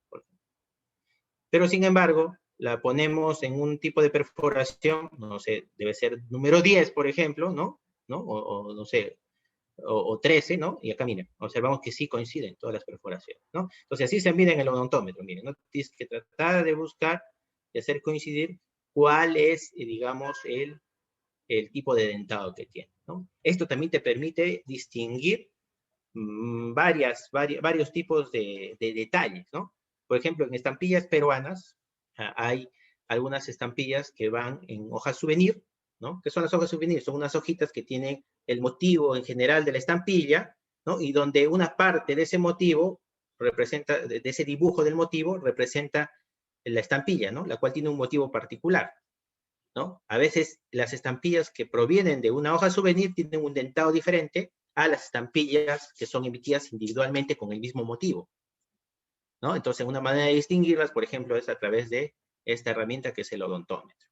Pero, sin embargo, la ponemos en un tipo de perforación, no sé, debe ser número 10, por ejemplo, ¿no? O no sé, o 13, ¿no? Y acá, miren, observamos que sí coinciden todas las perforaciones, ¿no? Entonces, así se mide en el odontómetro, miren, ¿no? Tienes que tratar de buscar y hacer coincidir cuál es, digamos, el tipo de dentado que tiene, ¿no? Esto también te permite distinguir varios tipos de detalles, ¿no? Por ejemplo, en estampillas peruanas hay algunas estampillas que van en hojas souvenir, ¿no? ¿Qué son las hojas souvenir? Son unas hojitas que tienen el motivo en general de la estampilla, ¿no? Y donde una parte de ese motivo representa, de ese dibujo del motivo, representa la estampilla, ¿no? La cual tiene un motivo particular, ¿no? A veces las estampillas que provienen de una hoja souvenir tienen un dentado diferente a las estampillas que son emitidas individualmente con el mismo motivo, ¿no? Entonces, una manera de distinguirlas, por ejemplo, es a través de esta herramienta que es el odontómetro.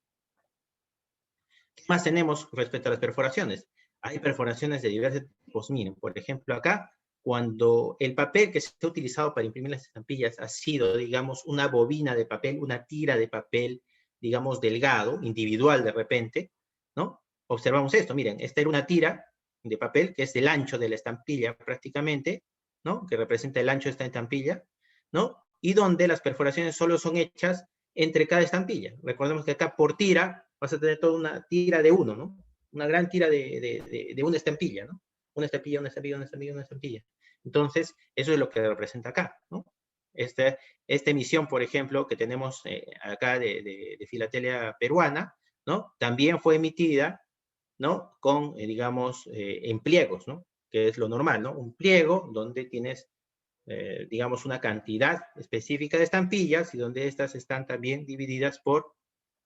¿Qué más tenemos respecto a las perforaciones? Hay perforaciones de diversos tipos. Miren, por ejemplo, acá, cuando el papel que se ha utilizado para imprimir las estampillas ha sido, digamos, una bobina de papel, una tira de papel, digamos, delgado, individual de repente, ¿no? Observamos esto, miren, esta era una tira de papel que es del ancho de la estampilla prácticamente, ¿no? Que representa el ancho de esta estampilla, ¿no? Y donde las perforaciones solo son hechas entre cada estampilla. Recordemos que acá por tira vas a tener toda una tira de uno, ¿no? Una gran tira de una estampilla, ¿no? Una estampilla, una estampilla, una estampilla, una estampilla. Entonces, eso es lo que representa acá, ¿no? Esta emisión, por ejemplo, que tenemos acá de filatelia peruana, ¿no? También fue emitida, ¿no? Con, digamos, en pliegos, ¿no? Que es lo normal, ¿no? Un pliego donde tienes, digamos, una cantidad específica de estampillas y donde estas están también divididas por,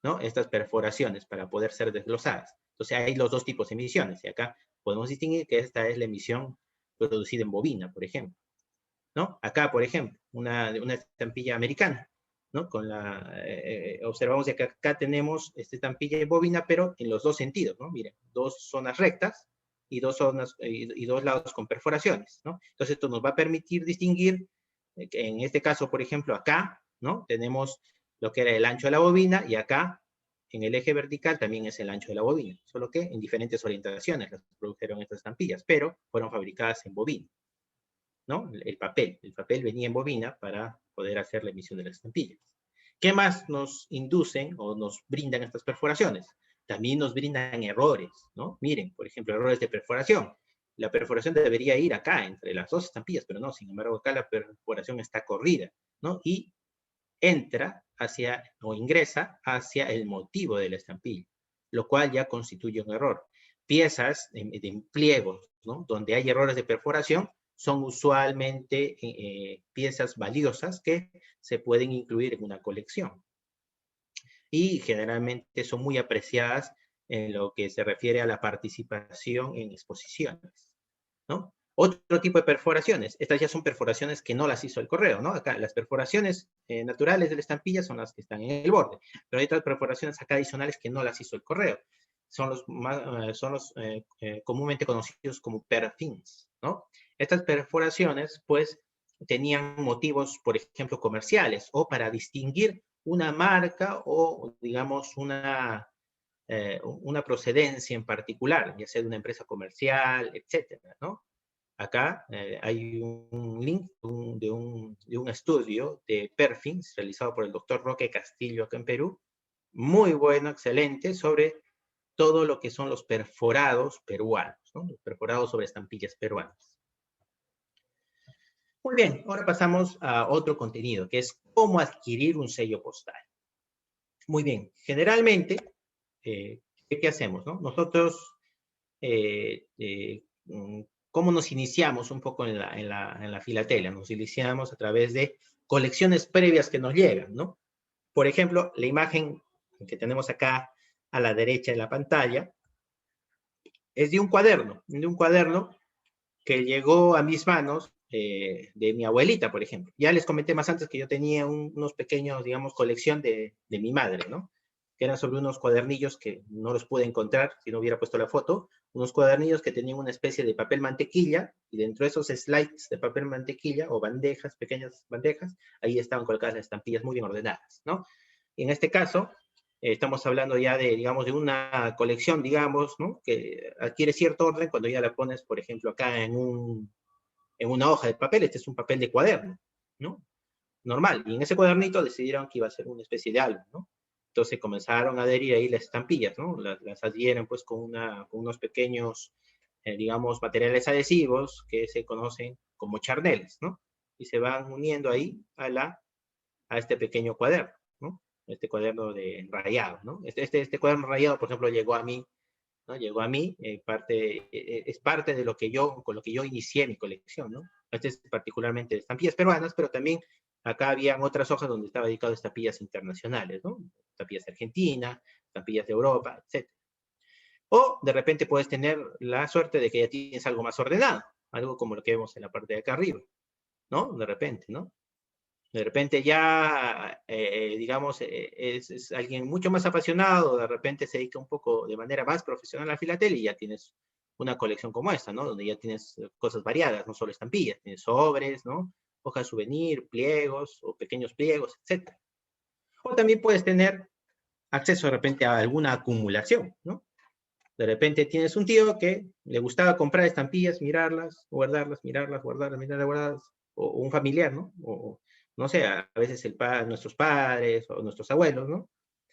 ¿no? Estas perforaciones para poder ser desglosadas. Entonces hay los dos tipos de emisiones y acá podemos distinguir que esta es la emisión producida en bobina, por ejemplo, ¿no? Acá, por ejemplo, una estampilla americana, ¿no? Observamos que acá tenemos esta estampilla de bobina, pero en los dos sentidos, ¿no? Miren, dos zonas rectas y dos lados con perforaciones, ¿no? Entonces esto nos va a permitir distinguir, que en este caso, por ejemplo, acá, ¿no? Tenemos lo que era el ancho de la bobina y acá, en el eje vertical, también es el ancho de la bobina, solo que en diferentes orientaciones las produjeron estas estampillas, pero fueron fabricadas en bobina, ¿no? El papel venía en bobina para poder hacer la emisión de las estampillas. ¿Qué más nos inducen o nos brindan estas perforaciones? También nos brindan errores, ¿no? Miren, por ejemplo, errores de perforación. La perforación debería ir acá, entre las dos estampillas, pero no, sin embargo, acá la perforación está corrida, ¿no? Y entra hacia, o ingresa hacia el motivo de la estampilla, lo cual ya constituye un error. Piezas de pliegos, ¿no? Donde hay errores de perforación, son usualmente piezas valiosas que se pueden incluir en una colección. Y generalmente son muy apreciadas en lo que se refiere a la participación en exposiciones, ¿no? Otro tipo de perforaciones, estas ya son perforaciones que no las hizo el correo, ¿no? Acá las perforaciones naturales de la estampilla son las que están en el borde, pero hay otras perforaciones acá adicionales que no las hizo el correo. Son los comúnmente conocidos como perfins, ¿no? Estas perforaciones, pues, tenían motivos, por ejemplo, comerciales, o para distinguir una marca o, digamos, una procedencia en particular, ya sea de una empresa comercial, etcétera, ¿no? Acá hay un link de un estudio de perfins realizado por el doctor Roque Castillo acá en Perú, muy bueno, excelente, sobre todo lo que son los perforados peruanos, ¿no? Los perforados sobre estampillas peruanas. Muy bien, ahora pasamos a otro contenido, que es cómo adquirir un sello postal. Muy bien, generalmente, ¿qué hacemos, no? Nosotros, ¿cómo nos iniciamos un poco en la filatelia? Nos iniciamos a través de colecciones previas que nos llegan, ¿no? Por ejemplo, la imagen que tenemos acá a la derecha de la pantalla es de un cuaderno que llegó a mis manos de mi abuelita, por ejemplo. Ya les comenté más antes que yo tenía unos pequeños, digamos, colección de mi madre, ¿no? Que eran sobre unos cuadernillos que no los pude encontrar si no hubiera puesto la foto, unos cuadernillos que tenían una especie de papel mantequilla, y dentro de esos slides de papel mantequilla, o bandejas, pequeñas bandejas, ahí estaban colocadas las estampillas muy bien ordenadas, ¿no? Y en este caso, estamos hablando ya de, digamos, de una colección, digamos, ¿no? Que adquiere cierto orden cuando ya la pones, por ejemplo, acá en una hoja de papel. Este es un papel de cuaderno, ¿no? Normal. Y en ese cuadernito decidieron que iba a ser una especie de álbum, ¿no? Entonces comenzaron a adherir ahí las estampillas, ¿no? Las adhieren pues con unos pequeños, digamos, materiales adhesivos que se conocen como charneles, ¿no? Y se van uniendo ahí a este pequeño cuaderno, ¿no? Este cuaderno de rayado, ¿no? Este cuaderno rayado, por ejemplo, llegó a mí, ¿no? Llegó a mí, es parte de con lo que yo inicié mi colección, ¿no? Este es particularmente de estampillas peruanas, pero también acá habían otras hojas donde estaba dedicado a estampillas internacionales, ¿no? Estampillas de Argentina, estampillas de Europa, etc. O de repente puedes tener la suerte de que ya tienes algo más ordenado, algo como lo que vemos en la parte de acá arriba, ¿no? De repente, ¿no? De repente ya, digamos, es alguien mucho más apasionado, de repente se dedica un poco de manera más profesional a la filatelia y ya tienes una colección como esta, ¿no? Donde ya tienes cosas variadas, no solo estampillas, tienes sobres, ¿no? Hojas de souvenir, pliegos o pequeños pliegos, etc. O también puedes tener acceso de repente a alguna acumulación, ¿no? De repente tienes un tío que le gustaba comprar estampillas, mirarlas, guardarlas, guardarlas, o un familiar, ¿no? O no sé, a veces nuestros padres o nuestros abuelos, ¿no?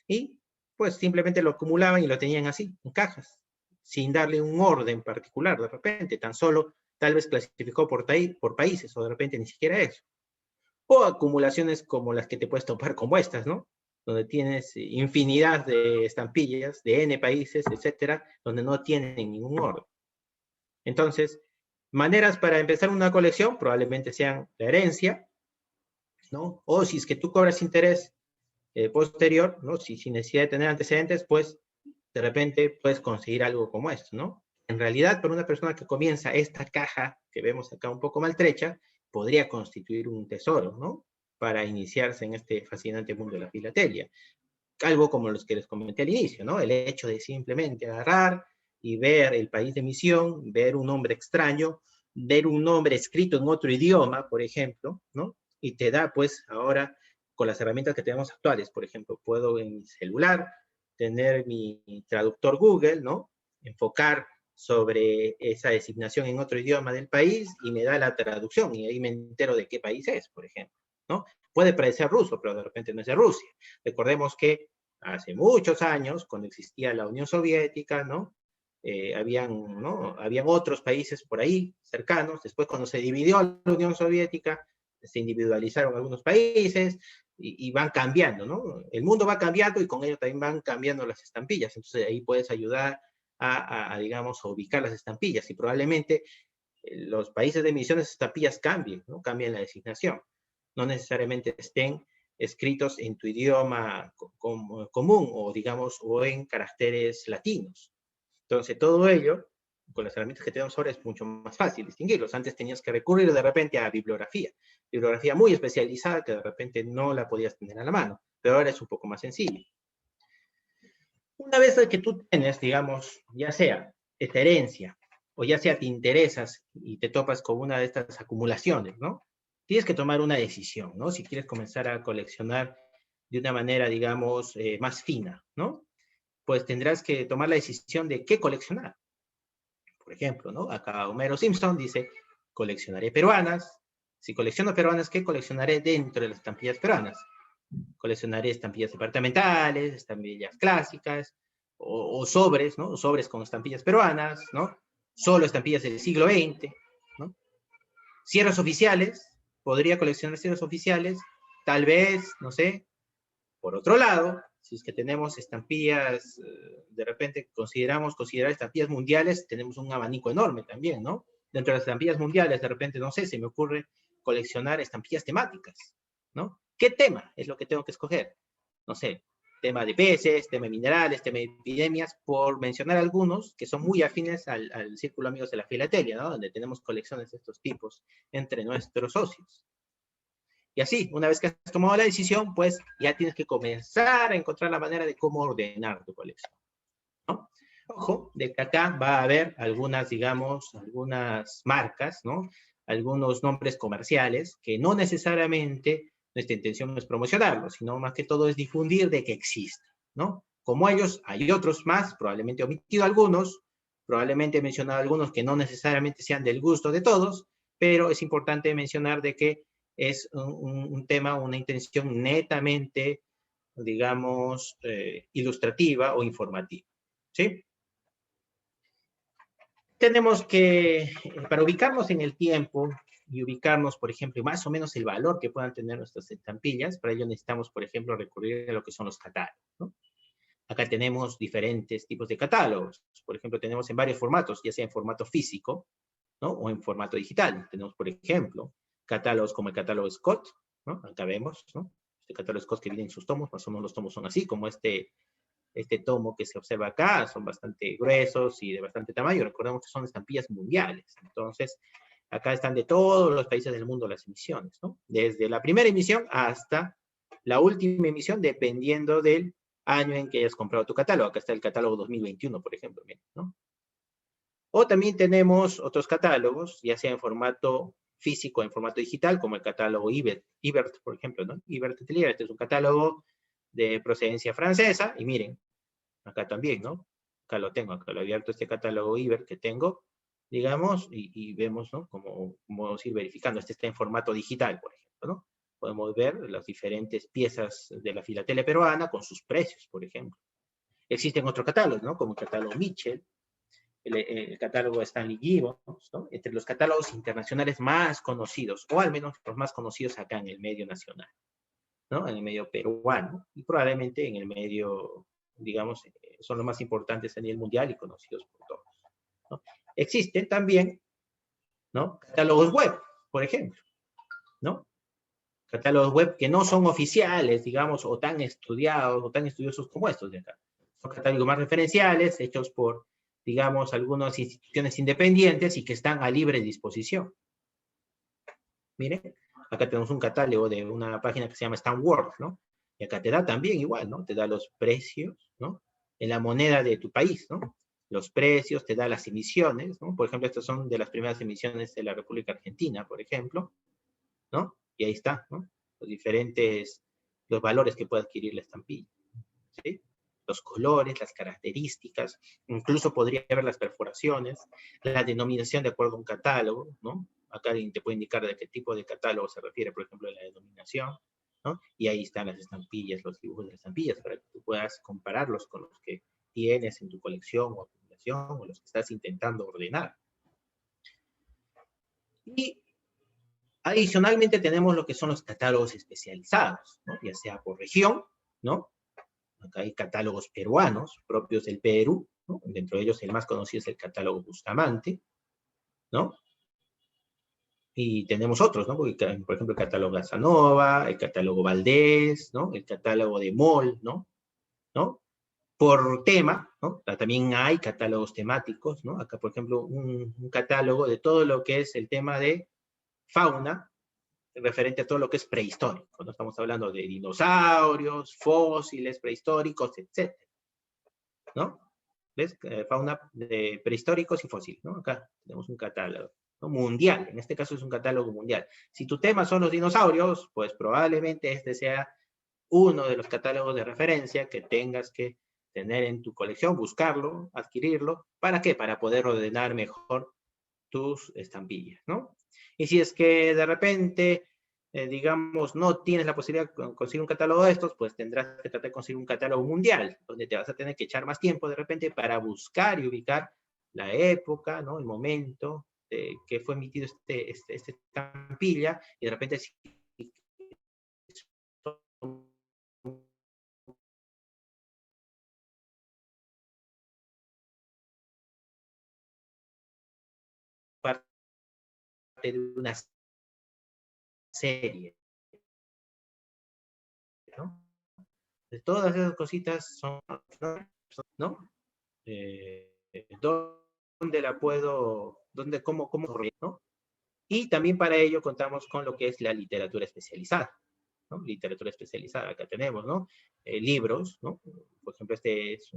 Y pues simplemente lo acumulaban y lo tenían así, en cajas, sin darle un orden particular de repente, tan solo tal vez clasificó por países o de repente ni siquiera eso. o acumulaciones como las que te puedes topar como estas, ¿no? Donde tienes infinidad de estampillas de N países, etcétera, donde no tienen ningún orden. Entonces, maneras para empezar una colección probablemente sean la herencia, ¿no? O si es que tú cobras interés posterior, ¿no? Sin necesidad de tener antecedentes, pues de repente puedes conseguir algo como esto, ¿no? En realidad, para una persona que comienza esta caja que vemos acá un poco maltrecha, podría constituir un tesoro, ¿no? Para iniciarse en este fascinante mundo de la filatelia. Algo como los que les comenté al inicio, ¿no? El hecho de simplemente agarrar y ver el país de emisión, ver un nombre extraño, ver un nombre escrito en otro idioma, por ejemplo, ¿no? Y te da, pues, ahora, con las herramientas que tenemos actuales, por ejemplo, puedo en mi celular tener mi traductor Google, ¿no? Enfocar sobre esa designación en otro idioma del país y me da la traducción y ahí me entero de qué país es, por ejemplo, ¿no? Puede parecer ruso, pero de repente no es de Rusia. Recordemos que hace muchos años, cuando existía la Unión Soviética, ¿no? Habían otros países por ahí cercanos. Después, cuando se dividió la Unión Soviética, se individualizaron algunos países y van cambiando, ¿no? El mundo va cambiando y con ello también van cambiando las estampillas. Entonces, ahí puedes ayudar digamos, a ubicar las estampillas y probablemente los países de emisión de estampillas cambien, ¿no? Cambien la designación. No necesariamente estén escritos en tu idioma común o, digamos, o en caracteres latinos. Entonces, todo ello, con las herramientas que tenemos ahora, es mucho más fácil distinguirlos. Antes tenías que recurrir de repente a bibliografía muy especializada que de repente no la podías tener a la mano, pero ahora es un poco más sencillo. Una vez que tú tienes, digamos, ya sea esta herencia, o ya sea te interesas y te topas con una de estas acumulaciones, ¿no? Tienes que tomar una decisión, ¿no? Si quieres comenzar a coleccionar de una manera, digamos, más fina, ¿no? Pues tendrás que tomar la decisión de qué coleccionar. Por ejemplo, ¿no? Acá Homero Simpson dice, coleccionaré peruanas. Si colecciono peruanas, ¿qué coleccionaré dentro de las estampillas peruanas? Coleccionaré estampillas departamentales, estampillas clásicas, o sobres, ¿no? Sobres con estampillas peruanas, ¿no? Solo estampillas del siglo XX, ¿no? Cierres oficiales, podría coleccionar cierres oficiales, tal vez, no sé. Por otro lado, si es que tenemos estampillas, de repente considerar estampillas mundiales, tenemos un abanico enorme también, ¿no? Dentro de las estampillas mundiales, de repente, no sé, se me ocurre coleccionar estampillas temáticas, ¿no? ¿Qué tema es lo que tengo que escoger? No sé, tema de peces, tema de minerales, tema de epidemias, por mencionar algunos que son muy afines al círculo amigos de la filatelia, ¿no? Donde tenemos colecciones de estos tipos entre nuestros socios. Y así, una vez que has tomado la decisión, pues ya tienes que comenzar a encontrar la manera de cómo ordenar tu colección, ¿no? Ojo, de que acá va a haber algunas, digamos, algunas marcas, ¿no? Algunos nombres comerciales que no necesariamente nuestra intención es promocionarlos, sino más que todo es difundir de que existen, ¿no? Como ellos, hay otros más, probablemente he omitido algunos, probablemente he mencionado algunos que no necesariamente sean del gusto de todos, pero es importante mencionar de que es un tema, una intención netamente, digamos, ilustrativa o informativa, ¿sí? Tenemos que, para ubicarnos en el tiempo y ubicarnos, por ejemplo, más o menos el valor que puedan tener nuestras estampillas, para ello necesitamos, por ejemplo, recurrir a lo que son los catálogos, ¿no? Acá tenemos diferentes tipos de catálogos. Por ejemplo, tenemos en varios formatos, ya sea en formato físico, ¿no? O en formato digital. Tenemos, por ejemplo, catálogos como el catálogo Scott, ¿no? Acá vemos, ¿no? Este catálogo Scott que viene en sus tomos, más o menos los tomos son así, como este tomo que se observa acá, son bastante gruesos y de bastante tamaño. Recordemos que son estampillas mundiales. Entonces, acá están de todos los países del mundo las emisiones, ¿no? Desde la primera emisión hasta la última emisión, dependiendo del año en que hayas comprado tu catálogo. Acá está el catálogo 2021, por ejemplo, ¿no? O también tenemos otros catálogos, ya sea en formato físico o en formato digital, como el catálogo Ibert, por ejemplo, ¿no? Ibert Atelier, este es un catálogo de procedencia francesa, y miren, acá también, ¿no? Acá lo tengo, acá lo he abierto este catálogo Ibert que tengo, digamos, y vemos, ¿no? Cómo vamos a ir verificando. Este está en formato digital, por ejemplo, ¿no? Podemos ver las diferentes piezas de la filatelia peruana con sus precios, por ejemplo. Existen otros catálogos, ¿no? Como el catálogo Mitchell, el catálogo de Stanley Gibbons, ¿no? Entre los catálogos internacionales más conocidos, o al menos los más conocidos acá en el medio nacional, ¿no? En el medio peruano, y probablemente en el medio, digamos, son los más importantes a nivel mundial y conocidos por todos, ¿no? Existen también, ¿no? Catálogos web, por ejemplo, ¿no? Catálogos web que no son oficiales, digamos, o tan estudiados, o tan estudiosos como estos de acá. Son catálogos más referenciales, hechos por, digamos, algunas instituciones independientes y que están a libre disposición. Miren, acá tenemos un catálogo de una página que se llama Stanworth, ¿no? Y acá te da también igual, ¿no? Te da los precios, ¿no? En la moneda de tu país, ¿no? Los precios, te da las emisiones, ¿no? Por ejemplo, estas son de las primeras emisiones de la República Argentina, por ejemplo, ¿no? Y ahí está, ¿no? Los valores que puede adquirir la estampilla, ¿sí? Los colores, las características, incluso podría ver las perforaciones, la denominación de acuerdo a un catálogo, ¿no? Acá te puede indicar de qué tipo de catálogo se refiere, por ejemplo, la denominación, ¿no? Y ahí están las estampillas, los dibujos de las estampillas, para que tú puedas compararlos con los que tienes en tu colección o acumulación, o los que estás intentando ordenar. Y adicionalmente tenemos lo que son los catálogos especializados, ¿no? Ya sea por región, ¿no? Acá hay catálogos peruanos, propios del Perú, ¿no? Dentro de ellos el más conocido es el catálogo Bustamante, ¿no? Y tenemos otros, ¿no? Por ejemplo, el catálogo Casanova, el catálogo Valdés, ¿no? El catálogo de Moll, ¿no? Por tema, ¿no? También hay catálogos temáticos, ¿no? Acá, por ejemplo, un catálogo de todo lo que es el tema de fauna, referente a todo lo que es prehistórico, cuando estamos hablando de dinosaurios, fósiles prehistóricos, etc. ¿No? ¿Ves? Fauna de prehistóricos y fósiles, ¿no? Acá tenemos un catálogo, ¿no? Mundial, en este caso es un catálogo mundial. Si tu tema son los dinosaurios, pues probablemente este sea uno de los catálogos de referencia que tengas que tener en tu colección, buscarlo, adquirirlo. ¿Para qué? Para poder ordenar mejor tus estampillas, ¿no? Y si es que de repente, digamos, no tienes la posibilidad de conseguir un catálogo de estos, pues tendrás que tratar de conseguir un catálogo mundial, donde te vas a tener que echar más tiempo de repente para buscar y ubicar la época, ¿no? El momento que fue emitido esta estampilla, y de repente si parte de una serie, ¿no? De todas esas cositas son, ¿no? ¿Dónde la puedo, cómo, ¿no? Y también para ello contamos con lo que es la literatura especializada, ¿no? Literatura especializada, acá tenemos, ¿no? Libros, ¿no? Por ejemplo, este es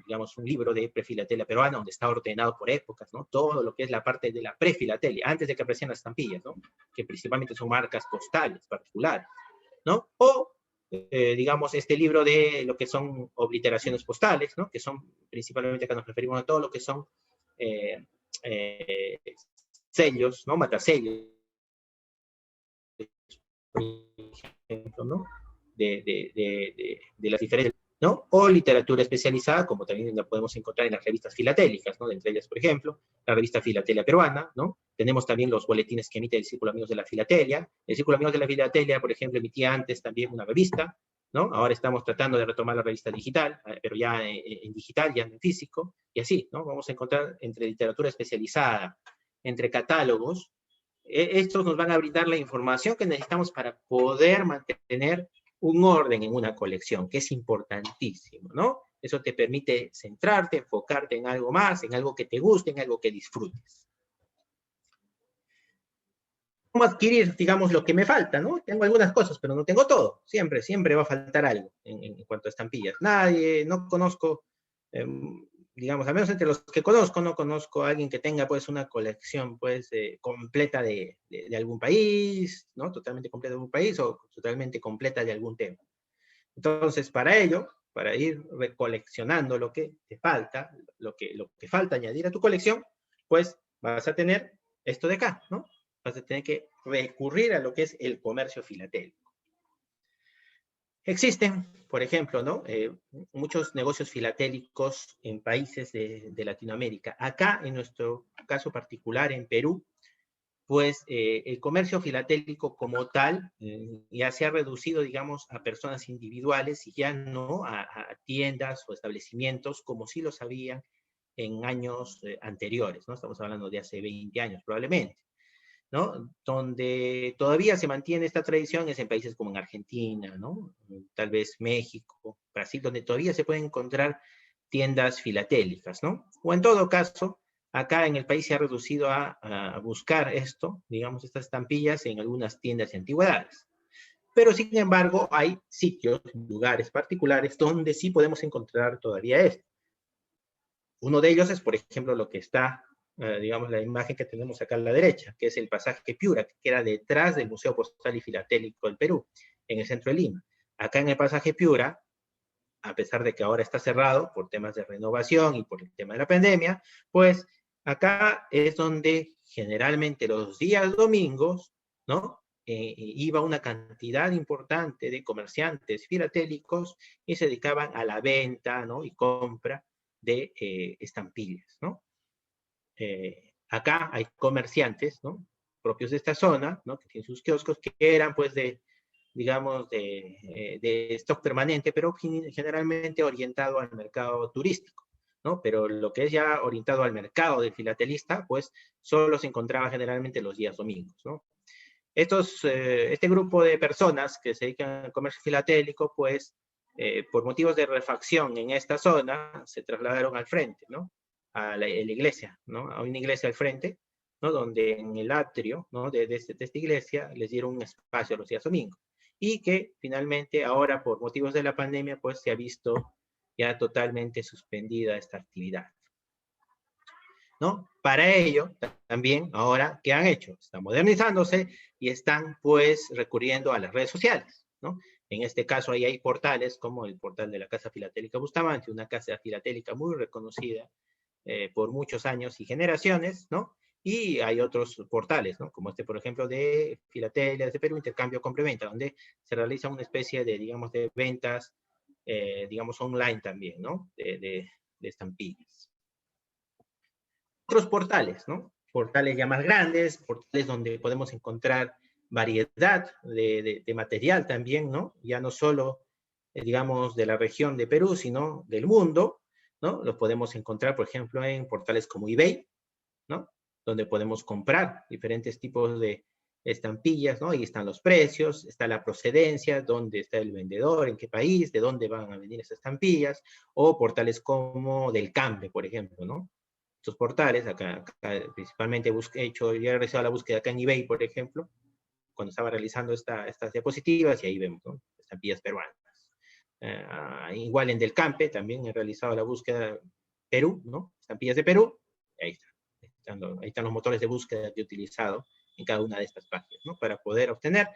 digamos, un libro de prefilatelia peruana, donde está ordenado por épocas, ¿no? Todo lo que es la parte de la prefilatelia, antes de que aparecieran las estampillas, ¿no? Que principalmente son marcas postales particulares, ¿no? O, digamos, este libro de lo que son obliteraciones postales, ¿no? Que son, principalmente acá nos referimos a todo lo que son sellos, ¿no? Matasellos, por ejemplo, ¿no? De las diferentes, ¿no? O literatura especializada, como también la podemos encontrar en las revistas filatélicas, ¿no? Entre ellas, por ejemplo, la revista Filatelia Peruana, ¿no? Tenemos también los boletines que emite el Círculo Amigos de la Filatelia. El Círculo Amigos de la Filatelia, por ejemplo, emitía antes también una revista, ¿no? Ahora estamos tratando de retomar la revista digital, pero ya en digital, ya en físico, y así, ¿no? Vamos a encontrar entre literatura especializada, entre catálogos, estos nos van a brindar la información que necesitamos para poder mantener un orden en una colección, que es importantísimo, ¿no? Eso te permite centrarte, enfocarte en algo más, en algo que te guste, en algo que disfrutes. ¿Cómo adquirir, digamos, lo que me falta, ¿no? Tengo algunas cosas, pero no tengo todo. Siempre, siempre va a faltar algo en cuanto a estampillas. No conozco, digamos, al menos entre los que conozco, no conozco a alguien que tenga, pues, una colección, pues, completa de algún país, ¿no? Totalmente completa de algún país o totalmente completa de algún tema. Entonces, para ello, para ir recoleccionando lo que te falta, lo que falta añadir a tu colección, pues, vas a tener esto de acá, ¿no? Vas a tener que recurrir a lo que es el comercio filatélico. Existen, por ejemplo, ¿no? Muchos negocios filatélicos en países de Latinoamérica. Acá, en nuestro caso particular, en Perú, pues el comercio filatélico como tal ya se ha reducido, digamos, a personas individuales y ya no a tiendas o establecimientos como sí los había en años anteriores, ¿no? Estamos hablando de hace 20 años probablemente, ¿no? Donde todavía se mantiene esta tradición es en países como en Argentina, ¿no? Tal vez México, Brasil, donde todavía se pueden encontrar tiendas filatélicas, ¿no? O en todo caso, acá en el país se ha reducido a buscar esto, digamos, estas estampillas en algunas tiendas de antigüedades. Pero sin embargo, hay sitios, lugares particulares donde sí podemos encontrar todavía esto. Uno de ellos es, por ejemplo, lo que está, digamos, la imagen que tenemos acá a la derecha, que es el pasaje Piura, que queda detrás del Museo Postal y Filatélico del Perú, en el centro de Lima. Acá en el pasaje Piura, a pesar de que ahora está cerrado por temas de renovación y por el tema de la pandemia, pues acá es donde generalmente los días domingos, ¿no? Iba una cantidad importante de comerciantes filatélicos y se dedicaban a la venta, ¿no? Y compra de estampillas, ¿no? Acá hay comerciantes, ¿no? Propios de esta zona, ¿no? Que tienen sus kioscos, que eran pues digamos, de stock permanente, pero generalmente orientado al mercado turístico, ¿no? Pero lo que es ya orientado al mercado del filatelista, pues solo se encontraba generalmente los días domingos, ¿no? Este grupo de personas que se dedican al comercio filatélico, pues, por motivos de refacción en esta zona, se trasladaron al frente, ¿no? A la iglesia, ¿no? A una iglesia al frente, ¿no? Donde en el atrio, ¿no? De esta iglesia les dieron un espacio los días domingos. Y que finalmente ahora, por motivos de la pandemia, pues se ha visto ya totalmente suspendida esta actividad, ¿no? Para ello, también ahora, ¿qué han hecho? Están modernizándose y están pues recurriendo a las redes sociales, ¿no? En este caso ahí hay portales como el portal de la Casa Filatélica Bustamante, una casa filatélica muy reconocida por muchos años y generaciones, ¿no? Y hay otros portales, ¿no? Como este, por ejemplo, de Filatelia de Perú, Intercambio Complementa, donde se realiza una especie de, digamos, de ventas, digamos, online también, ¿no? De estampillas. Otros portales, ¿no? Portales ya más grandes, portales donde podemos encontrar variedad de material también, ¿no? Ya no solo, digamos, de la región de Perú, sino del mundo, ¿no? Los podemos encontrar, por ejemplo, en portales como eBay, ¿no? Donde podemos comprar diferentes tipos de estampillas, ¿no? Ahí están los precios, está la procedencia, dónde está el vendedor, en qué país, de dónde van a venir esas estampillas, o portales como del Campe, por ejemplo, ¿no? Estos portales, acá principalmente yo he realizado la búsqueda acá en eBay, por ejemplo, cuando estaba realizando estas diapositivas, y ahí vemos, ¿no? Estampillas peruanas. Igual en Del Campe, también he realizado la búsqueda Perú, ¿no? Estampillas de Perú, ahí está. Ahí están los motores de búsqueda que he utilizado en cada una de estas páginas, ¿no? Para poder obtener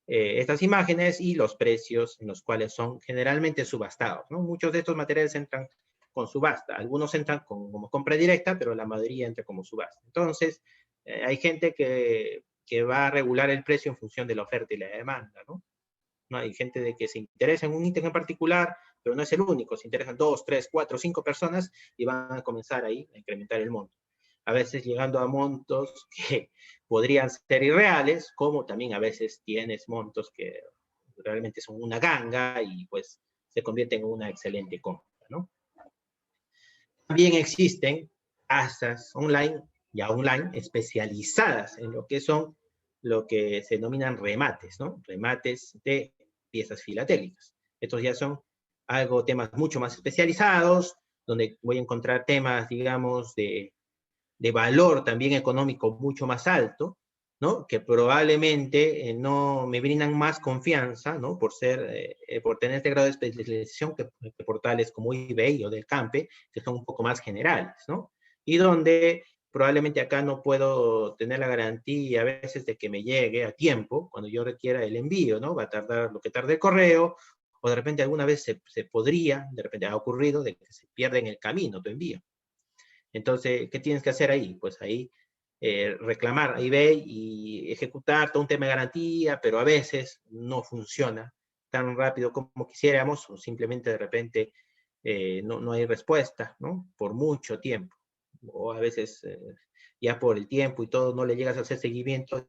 estas imágenes y los precios en los cuales son generalmente subastados, ¿no? Muchos de estos materiales entran con subasta, algunos entran como compra directa, pero la mayoría entra como subasta. Entonces, hay gente que va a regular el precio en función de la oferta y la demanda, ¿no? ¿No? Hay gente de que se interesa en un ítem en particular, pero no es el único, se interesan 2, 3, 4, 5 personas y van a comenzar ahí a incrementar el monto. A veces llegando a montos que podrían ser irreales, como también a veces tienes montos que realmente son una ganga y pues se convierten en una excelente compra, ¿no? También existen casas online, ya online, especializadas en lo que son lo que se denominan remates, ¿no? Remates de piezas filatélicas. Estos ya son temas mucho más especializados, donde voy a encontrar temas, digamos, de valor también económico mucho más alto, ¿no? Que probablemente no me brindan más confianza, ¿no? Por tener este grado de especialización que portales como eBay o Del Campe, que son un poco más generales, ¿no? Y donde probablemente acá no puedo tener la garantía a veces de que me llegue a tiempo cuando yo requiera el envío, ¿no? Va a tardar lo que tarde el correo, o de repente alguna vez se podría, de repente ha ocurrido, de que se pierde en el camino tu envío. Entonces, ¿qué tienes que hacer ahí? Pues ahí reclamar a eBay y ejecutar todo un tema de garantía, pero a veces no funciona tan rápido como quisiéramos, o simplemente de repente no hay respuesta, ¿no? Por mucho tiempo. O a veces ya por el tiempo y todo no le llegas a hacer seguimiento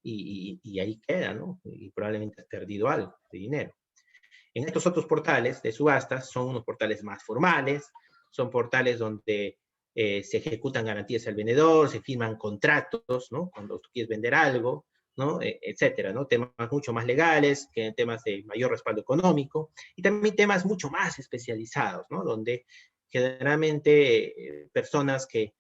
y ahí queda, ¿no? Y probablemente has perdido algo de dinero. En estos otros portales de subastas son unos portales más formales, son portales donde se ejecutan garantías al vendedor, se firman contratos, ¿no? Cuando tú quieres vender algo, ¿no? Etcétera, ¿no? Temas mucho más legales, que temas de mayor respaldo económico, y también temas mucho más especializados, ¿no? Donde generalmente personas que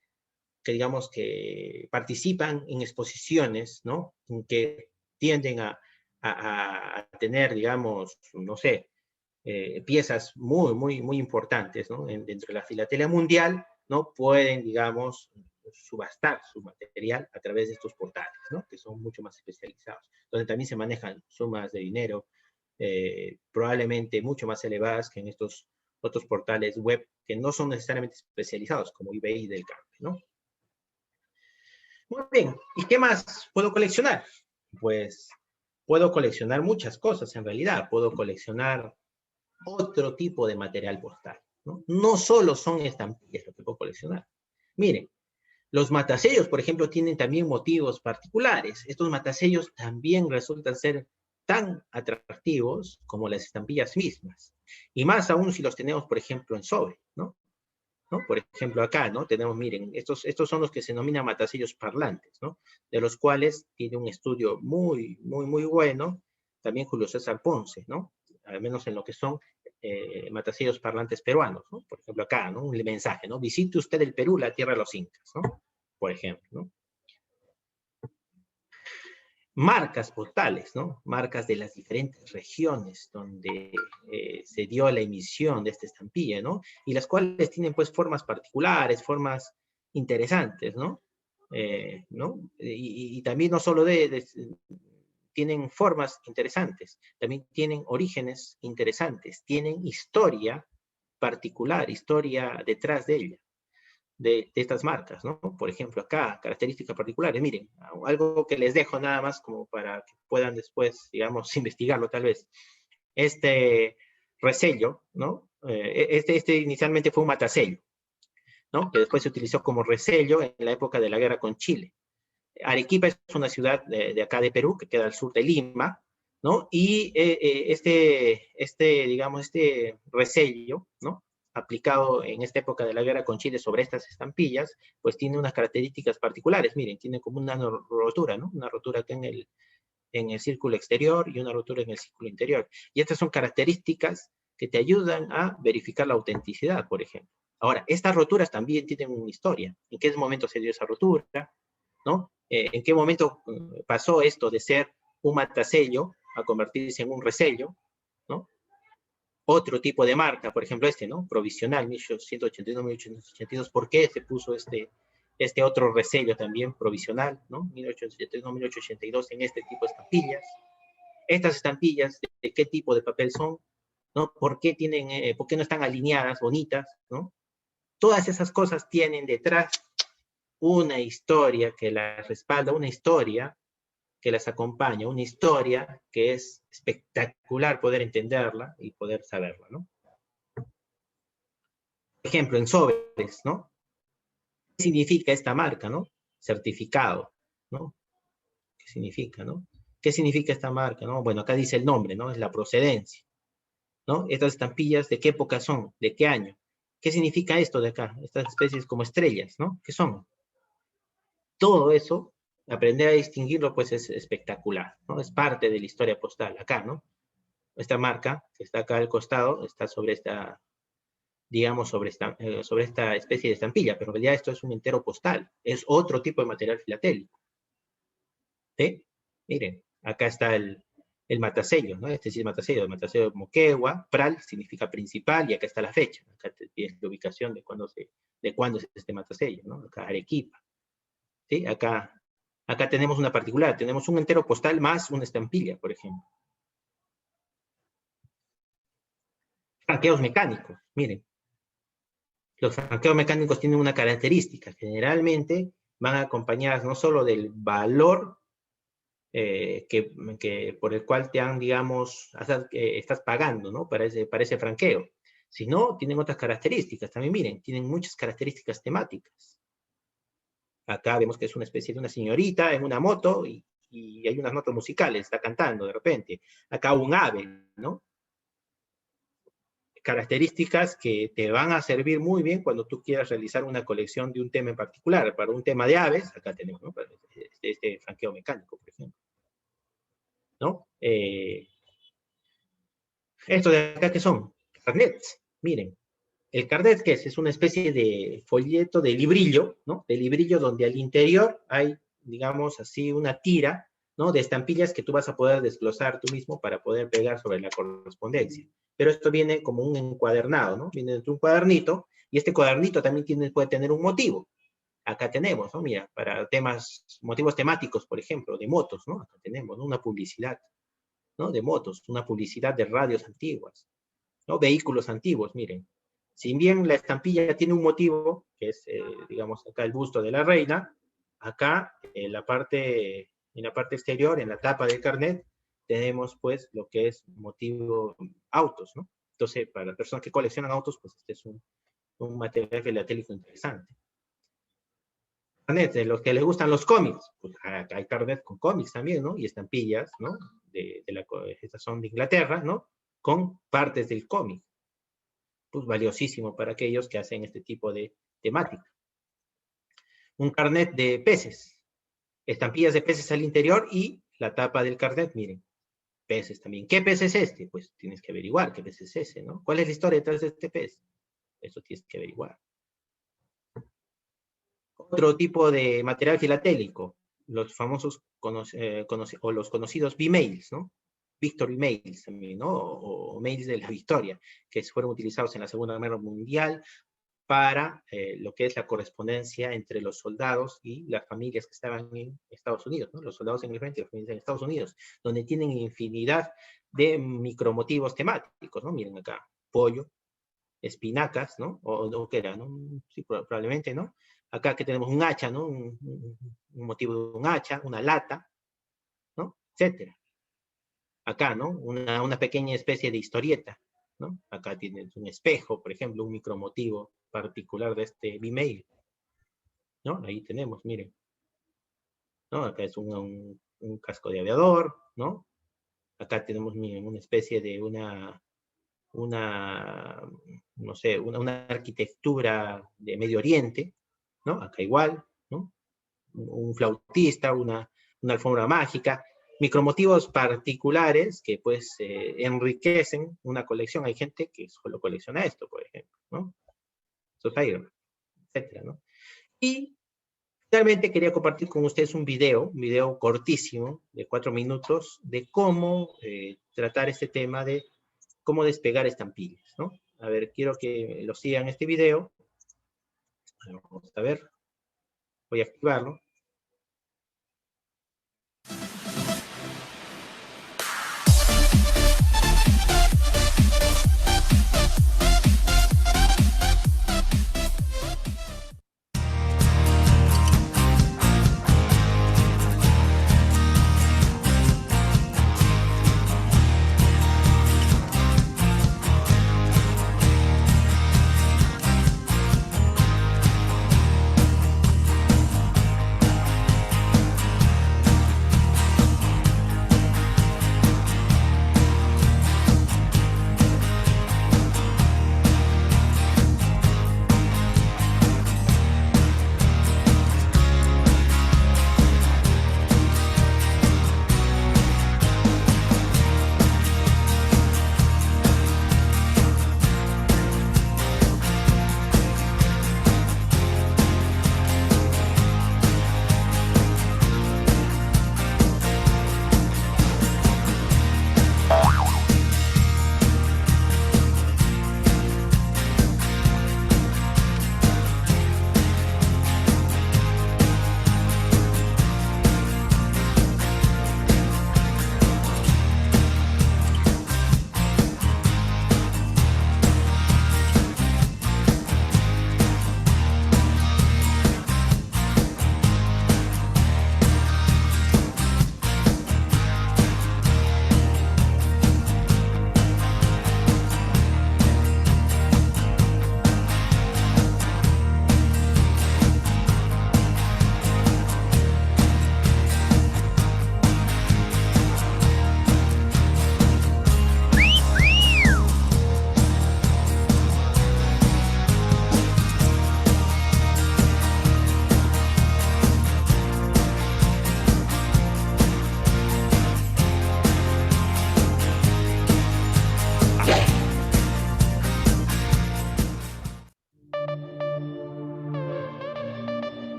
digamos que participan en exposiciones, ¿no? Que tienden a tener, digamos, no sé, piezas muy importantes, ¿no? Dentro de la filatelia mundial, ¿no? Pueden, digamos, subastar su material a través de estos portales, ¿no? Que son mucho más especializados, donde también se manejan sumas de dinero probablemente mucho más elevadas que en estos otros portales web que no son necesariamente especializados, como eBay y Del Campo, ¿no? Muy bien, ¿y qué más puedo coleccionar? Pues puedo coleccionar muchas cosas en realidad. Puedo coleccionar otro tipo de material postal, ¿no? No solo son estampillas lo que puedo coleccionar. Miren, los matasellos, por ejemplo, tienen también motivos particulares. Estos matasellos también resultan ser tan atractivos como las estampillas mismas. Y más aún si los tenemos, por ejemplo, en sobre, ¿no? ¿No? Por ejemplo, acá, ¿no? Tenemos, miren, estos son los que se denominan matasellos parlantes, ¿no? De los cuales tiene un estudio muy bueno, también Julio César Ponce, ¿no? Al menos en lo que son matasellos parlantes peruanos, ¿no? Por ejemplo, acá, ¿no? Un mensaje, ¿no? Visite usted el Perú, la tierra de los incas, ¿no? Por ejemplo, ¿no? Marcas postales, ¿no? Marcas de las diferentes regiones donde se dio la emisión de esta estampilla, ¿no? Y las cuales tienen, pues, formas particulares, formas interesantes, ¿no? ¿No? Y también no solo tienen formas interesantes, también tienen orígenes interesantes, tienen historia particular, historia detrás de ella. De estas marcas, ¿no? Por ejemplo, acá, características particulares. Miren, algo que les dejo nada más como para que puedan después, digamos, investigarlo tal vez. Este resello, ¿no? Este inicialmente fue un matasello, ¿no? Que después se utilizó como resello en la época de la guerra con Chile. Arequipa es una ciudad de acá de Perú, que queda al sur de Lima, ¿no? Y digamos, este resello, ¿no? Aplicado en esta época de la guerra con Chile sobre estas estampillas, pues tiene unas características particulares. Miren, tiene como una rotura, ¿no? Una rotura acá en el círculo exterior y una rotura en el círculo interior. Y estas son características que te ayudan a verificar la autenticidad, por ejemplo. Ahora, estas roturas también tienen una historia. ¿En qué momento se dio esa rotura? ¿No? ¿En qué momento pasó esto de ser un matasello a convertirse en un resello? ¿No? Otro tipo de marca, por ejemplo ¿no? Provisional, 1882-1882. ¿Por qué se puso este otro resello también provisional, ¿no? 1882 en este tipo de estampillas? Estas estampillas, ¿de qué tipo de papel son? ¿No? ¿Por qué no están alineadas, bonitas? ¿No? Todas esas cosas tienen detrás una historia que las respalda, una historia que las acompaña, una historia que es espectacular poder entenderla y poder saberla, ¿no? Por ejemplo, en sobres, ¿no? ¿Qué significa esta marca, no? Certificado, ¿no? ¿Qué significa, no? ¿Qué significa esta marca, no? Bueno, acá dice el nombre, ¿no? Es la procedencia, ¿no? Estas estampillas, ¿de qué época son? ¿De qué año? ¿Qué significa esto de acá? Estas especies como estrellas, ¿no? ¿Qué son? Todo eso, aprender a distinguirlo, pues es espectacular, ¿no? Es parte de la historia postal, acá, ¿no? Esta marca, que está acá al costado, está sobre esta, digamos, sobre esta especie de estampilla, pero en realidad esto es un entero postal, es otro tipo de material filatélico. ¿Sí? Miren, acá está el matasello, ¿no? Este sí es el matasello de Moquegua, Pral significa principal, y acá está la fecha, acá tienes la ubicación de cuándo es este matasello, ¿no? Acá Arequipa. ¿Sí? Acá tenemos una particular, tenemos un entero postal más una estampilla, por ejemplo. Franqueos mecánicos, miren. Los franqueos mecánicos tienen una característica, generalmente van acompañadas no solo del valor por el cual te han, digamos, estás pagando, ¿no? Para ese franqueo. Si no, tienen otras características. También miren, tienen muchas características temáticas. Acá vemos que es una especie de una señorita en una moto y hay unas notas musicales, está cantando de repente. Acá un ave, ¿no? Características que te van a servir muy bien cuando tú quieras realizar una colección de un tema en particular. Para un tema de aves, acá tenemos, ¿no? Este franqueo mecánico, por ejemplo, ¿no? Esto de acá, ¿qué son? Carnets. Miren, el carnet, ¿qué es? Es una especie de folleto de librillo, ¿no? De librillo donde al interior hay, digamos así, una tira, ¿no? De estampillas que tú vas a poder desglosar tú mismo para poder pegar sobre la correspondencia. Pero esto viene como un encuadernado, ¿no? Viene dentro de un cuadernito, y este cuadernito también puede tener un motivo. Acá tenemos, ¿no? Mira, para motivos temáticos, por ejemplo, de motos, ¿no? Acá tenemos, ¿no? Una publicidad, ¿no? De motos, una publicidad de radios antiguas, ¿no? Vehículos antiguos, miren. Si bien la estampilla tiene un motivo, que es, digamos, acá el busto de la reina, acá en la parte exterior, en la tapa del carnet, tenemos pues lo que es motivo autos, ¿no? Entonces, para las personas que coleccionan autos, pues este es un material filatélico interesante. Carnet, de los que les gustan los cómics, pues acá hay carnet con cómics también, ¿no? Y estampillas, ¿no? Estas son de Inglaterra, ¿no? Con partes del cómic. Pues valiosísimo para aquellos que hacen este tipo de temática. Un carnet de peces, estampillas de peces al interior y la tapa del carnet, miren, peces también. ¿Qué pez es este? Pues tienes que averiguar qué pez es ese, ¿no? ¿Cuál es la historia detrás de este pez? Eso tienes que averiguar. Otro tipo de material filatélico, los famosos o los conocidos V-mails, ¿no? Victory Mails también, ¿no? O mails de la victoria, que fueron utilizados en la Segunda Guerra Mundial para lo que es la correspondencia entre los soldados y las familias que estaban en Estados Unidos, ¿no? Los soldados en el frente y las familias en Estados Unidos, donde tienen infinidad de micromotivos temáticos, ¿no? Miren acá, pollo, espinacas, ¿no? O qué era, ¿no? Sí, probablemente, ¿no? Acá que tenemos un hacha, ¿no? Un motivo de un hacha, una lata, ¿no? Etcétera. Acá, ¿no? Una pequeña especie de historieta, ¿no? Acá tienes un espejo, por ejemplo, un micromotivo particular de este V-mail, ¿no? Ahí tenemos, miren, ¿no? Acá es un casco de aviador, ¿no? Acá tenemos, miren, una especie de no sé, una arquitectura de Medio Oriente, ¿no? Acá igual, ¿no? Un flautista, una alfombra mágica, micromotivos particulares que pues enriquecen una colección. Hay gente que solo colecciona esto, por ejemplo, ¿no? Spider-Man, etcétera, ¿no? Y finalmente quería compartir con ustedes un video cortísimo de 4 minutos de cómo tratar este tema de cómo despegar estampillas, ¿no? A ver, quiero que lo sigan este video. Vamos a ver. Voy a activarlo.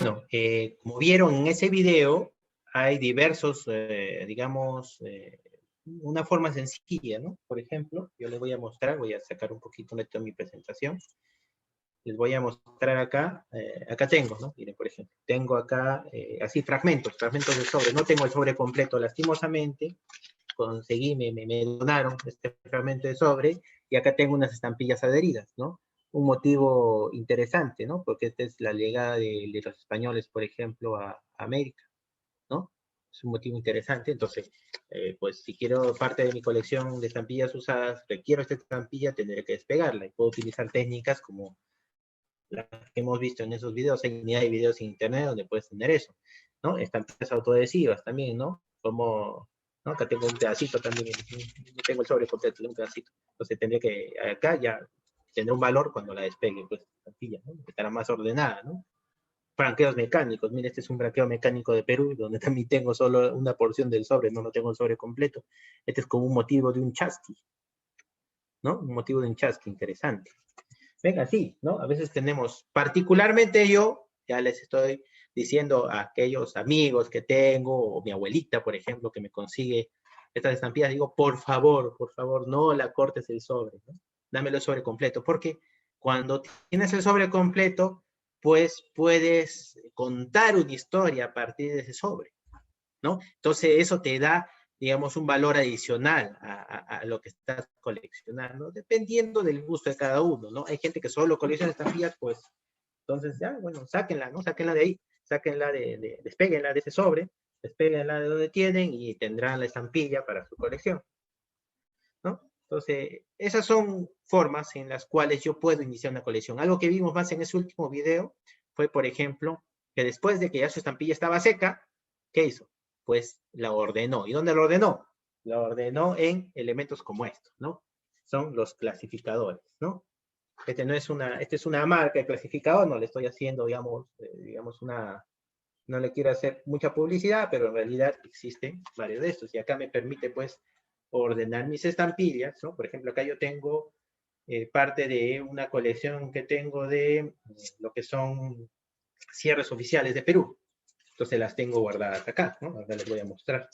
Bueno, como vieron en ese video, hay diversos, digamos, una forma sencilla, ¿no? Por ejemplo, yo les voy a mostrar, voy a sacar un poquito de mi presentación. Les voy a mostrar acá, acá tengo, ¿no? Miren, por ejemplo, tengo acá, así fragmentos de sobre. No tengo el sobre completo, lastimosamente. Conseguí, me donaron este fragmento de sobre, y acá tengo unas estampillas adheridas, ¿no? Un motivo interesante, ¿no? Porque esta es la llegada de los españoles, por ejemplo, a América, ¿no? Es un motivo interesante. Entonces, pues si quiero parte de mi colección de estampillas usadas, requiero esta estampilla, tendré que despegarla, y puedo utilizar técnicas como las que hemos visto en esos videos. Hay unidad de videos en internet donde puedes tener eso, ¿no? Estampillas autoadhesivas también, ¿no? Como, ¿no? Acá tengo un pedacito también, no tengo el sobre completo, un pedacito. Entonces tendría que, acá ya tendrá un valor cuando la despegue, pues, la estampilla, ¿no? Estará más ordenada, ¿no? Franqueos mecánicos, mire, este es un franqueo mecánico de Perú, donde también tengo solo una porción del sobre, no tengo el sobre completo. Este es como un motivo de un chasqui, ¿no? Un motivo de un chasqui interesante. Venga, sí, ¿no? A veces tenemos, particularmente yo, ya les estoy diciendo a aquellos amigos que tengo, o mi abuelita, por ejemplo, que me consigue estas estampillas, digo, por favor, no la cortes el sobre, ¿no? Dámelo el sobre completo, porque cuando tienes el sobre completo, pues puedes contar una historia a partir de ese sobre, ¿no? Entonces eso te da, digamos, un valor adicional a lo que estás coleccionando, dependiendo del gusto de cada uno, ¿no? Hay gente que solo colecciona estampillas, pues, entonces, ya, bueno, sáquenla, ¿no? Sáquenla de ahí, sáquenla despéguenla de ese sobre, despéguenla de donde tienen y tendrán la estampilla para su colección, ¿no? Entonces, esas son formas en las cuales yo puedo iniciar una colección. Algo que vimos más en ese último video fue, por ejemplo, que después de que ya su estampilla estaba seca, ¿qué hizo? Pues la ordenó. ¿Y dónde la ordenó? La ordenó en elementos como estos, ¿no? Son los clasificadores, ¿no? Este es una marca de clasificador, no le estoy haciendo, digamos no le quiero hacer mucha publicidad, pero en realidad existen varios de estos. Y acá me permite, pues, ordenar mis estampillas, ¿no? Por ejemplo, acá yo tengo parte de una colección que tengo de lo que son cierres oficiales de Perú. Entonces las tengo guardadas acá, ¿no? Ahora les voy a mostrar,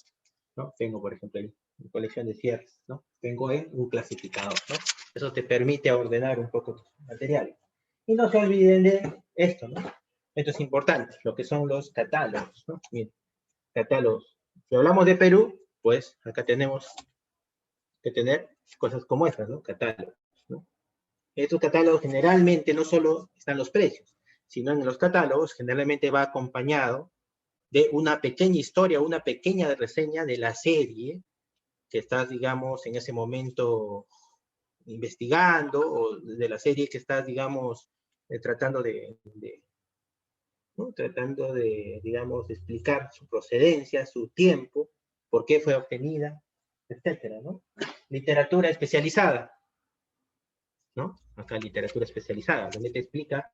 ¿no? Tengo, por ejemplo, mi colección de cierres, ¿no? Tengo en un clasificador, ¿no? Eso te permite ordenar un poco tus materiales. Y no se olviden de esto, ¿no? Esto es importante, lo que son los catálogos, ¿no? Miren, catálogos. Si hablamos de Perú, pues acá tenemos que tener cosas como estas, ¿no? Catálogos, ¿no? Estos catálogos generalmente no solo están los precios, sino en los catálogos generalmente va acompañado de una pequeña historia, una pequeña reseña de la serie que estás, digamos, en ese momento investigando, o de la serie que estás, digamos, tratando ¿no? Tratando de, digamos, explicar su procedencia, su tiempo, por qué fue obtenida, etcétera, ¿no? Literatura especializada, ¿no? Acá literatura especializada, donde te explica,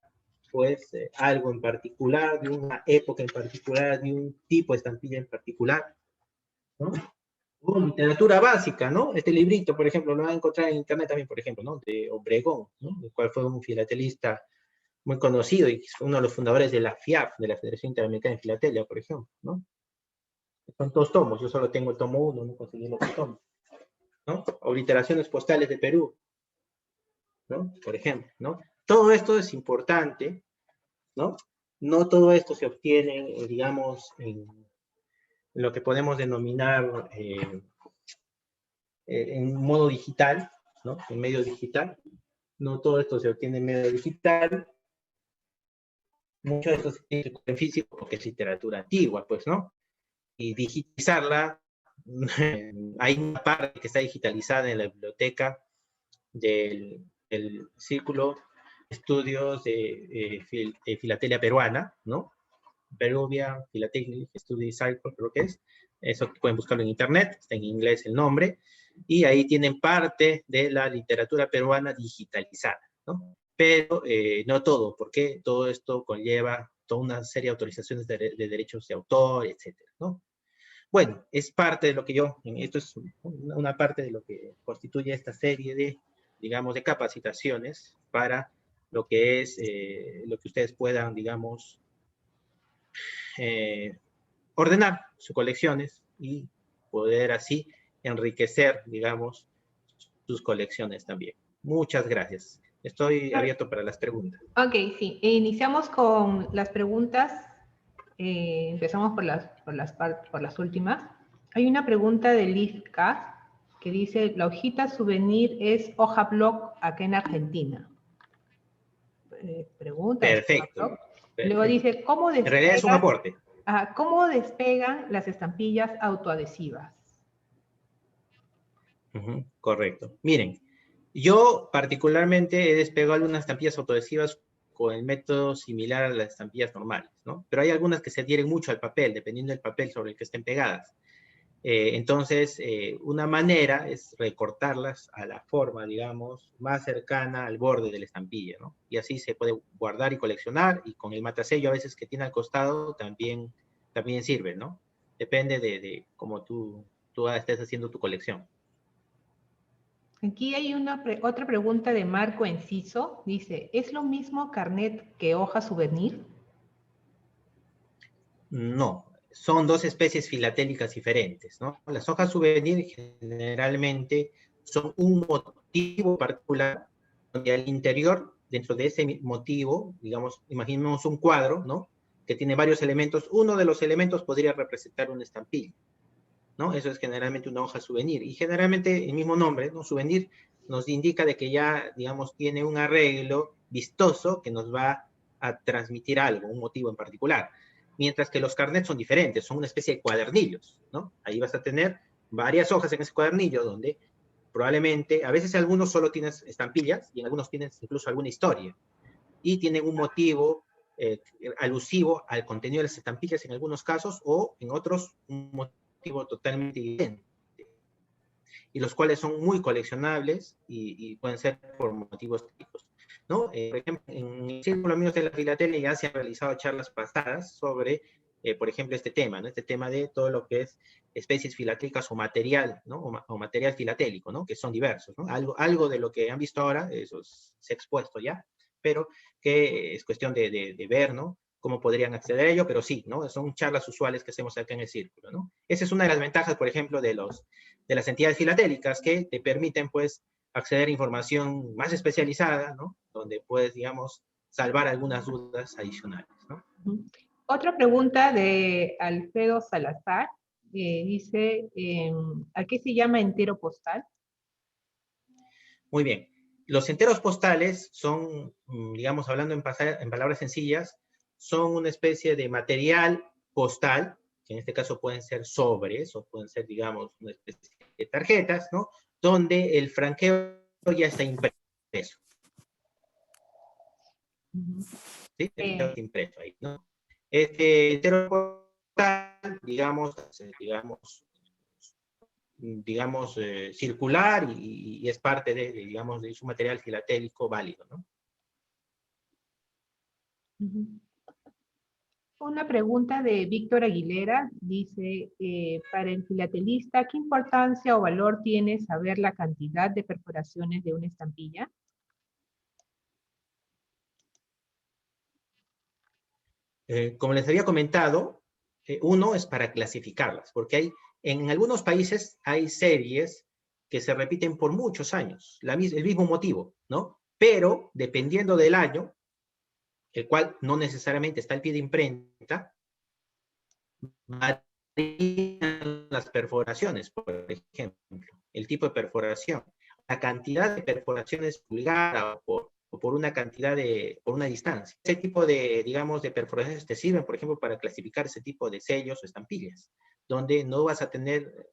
pues, algo en particular, de una época en particular, de un tipo de estampilla en particular, ¿no? O literatura básica, ¿no? Este librito, por ejemplo, lo van a encontrar en internet también, por ejemplo, ¿no? De Obregón, ¿no? El cual fue un filatelista muy conocido y uno de los fundadores de la FIAF, de la Federación Interamericana de Filatelia, por ejemplo, ¿no? Son dos tomos, yo solo tengo el tomo 1, no conseguí el otro tomo, ¿no? Obliteraciones postales de Perú, ¿no? Por ejemplo, ¿no? Todo esto es importante, ¿no? No todo esto se obtiene, digamos, en lo que podemos denominar en modo digital, ¿no? En medio digital. No todo esto se obtiene en medio digital. Mucho de esto se tiene en físico porque es literatura antigua, pues, ¿no? Y digitalizarla, hay una parte que está digitalizada en la biblioteca del Círculo de Estudios de Filatelia Peruana, ¿no? Peruvian Philatelic Study Cycle, creo que es. Eso pueden buscarlo en internet, está en inglés el nombre, y ahí tienen parte de la literatura peruana digitalizada, ¿no? Pero no todo, porque todo esto conlleva toda una serie de autorizaciones de derechos de autor, etcétera, ¿no? Bueno, es parte de lo que esto es una parte de lo que constituye esta serie de, digamos, de capacitaciones para lo que es, lo que ustedes puedan, digamos, ordenar sus colecciones y poder así enriquecer, digamos, sus colecciones también. Muchas gracias. Estoy abierto para las preguntas. Ok, sí. Iniciamos con las preguntas. Empezamos por las últimas. Hay una pregunta de Liz K. que dice, la hojita souvenir es hoja block acá en Argentina. Pregunta. Perfecto. Luego dice, En realidad es un aporte. ¿cómo despegan las estampillas autoadhesivas? Correcto. Miren, yo particularmente he despegado algunas estampillas autoadhesivas con el método similar a las estampillas normales, ¿no? Pero hay algunas que se adhieren mucho al papel, dependiendo del papel sobre el que estén pegadas. Entonces, una manera es recortarlas a la forma, digamos, más cercana al borde de la estampilla, ¿no? Y así se puede guardar y coleccionar, y con el matasello a veces que tiene al costado también sirve, ¿no? Depende de cómo tú estés haciendo tu colección. Aquí hay otra pregunta de Marco Enciso. Dice, ¿es lo mismo carnet que hoja souvenir? No, son dos especies filatélicas diferentes, ¿no? Las hojas souvenir generalmente son un motivo particular, donde al interior, dentro de ese motivo, digamos, imaginemos un cuadro, ¿no? Que tiene varios elementos. Uno de los elementos podría representar una estampilla, ¿no? Eso es generalmente una hoja souvenir. Y generalmente el mismo nombre, ¿no? Souvenir, nos indica de que ya, digamos, tiene un arreglo vistoso que nos va a transmitir algo, un motivo en particular. Mientras que los carnets son diferentes, son una especie de cuadernillos, ¿no? Ahí vas a tener varias hojas en ese cuadernillo donde probablemente, a veces algunos solo tienes estampillas y en algunos tienes incluso alguna historia. Y tienen un motivo alusivo al contenido de las estampillas en algunos casos, o en otros un motivo totalmente diferente, y los cuales son muy coleccionables y pueden ser por motivos típicos, ¿no? Por ejemplo, en el Círculo Amigos de la Filatelia ya se han realizado charlas pasadas sobre, por ejemplo, este tema, ¿no? Este tema de todo lo que es especies filatélicas o material, ¿no? O material filatélico, ¿no? Que son diversos, ¿no? Algo de lo que han visto ahora, eso se ha expuesto ya, pero que es cuestión de ver, ¿no? Cómo podrían acceder a ello, pero sí, ¿no? Son charlas usuales que hacemos acá en el Círculo, ¿no? Esa es una de las ventajas, por ejemplo, de las entidades filatélicas, que te permiten, pues, acceder a información más especializada, ¿no? Donde puedes, digamos, salvar algunas dudas adicionales, ¿no? Otra pregunta de Alfredo Salazar. Dice, ¿a qué se llama entero postal? Muy bien. Los enteros postales son, digamos, hablando en palabras sencillas, son una especie de material postal, que en este caso pueden ser sobres o pueden ser, digamos, una especie de tarjetas, ¿no? Donde el franqueo ya está impreso. ¿Sí? Está impreso ahí, ¿no? Este entero postal, digamos, circular y es parte digamos, de su material filatélico válido, ¿no? Una pregunta de Víctor Aguilera, dice, para el filatelista, ¿qué importancia o valor tiene saber la cantidad de perforaciones de una estampilla? Como les había comentado, uno es para clasificarlas, porque en algunos países hay series que se repiten por muchos años, el mismo motivo, ¿no? Pero dependiendo del año, el cual no necesariamente está al pie de imprenta, varían las perforaciones, por ejemplo, el tipo de perforación, la cantidad de perforaciones pulgada o por una cantidad por una distancia. Ese tipo de, digamos, de perforaciones te sirven, por ejemplo, para clasificar ese tipo de sellos o estampillas, donde no vas a tener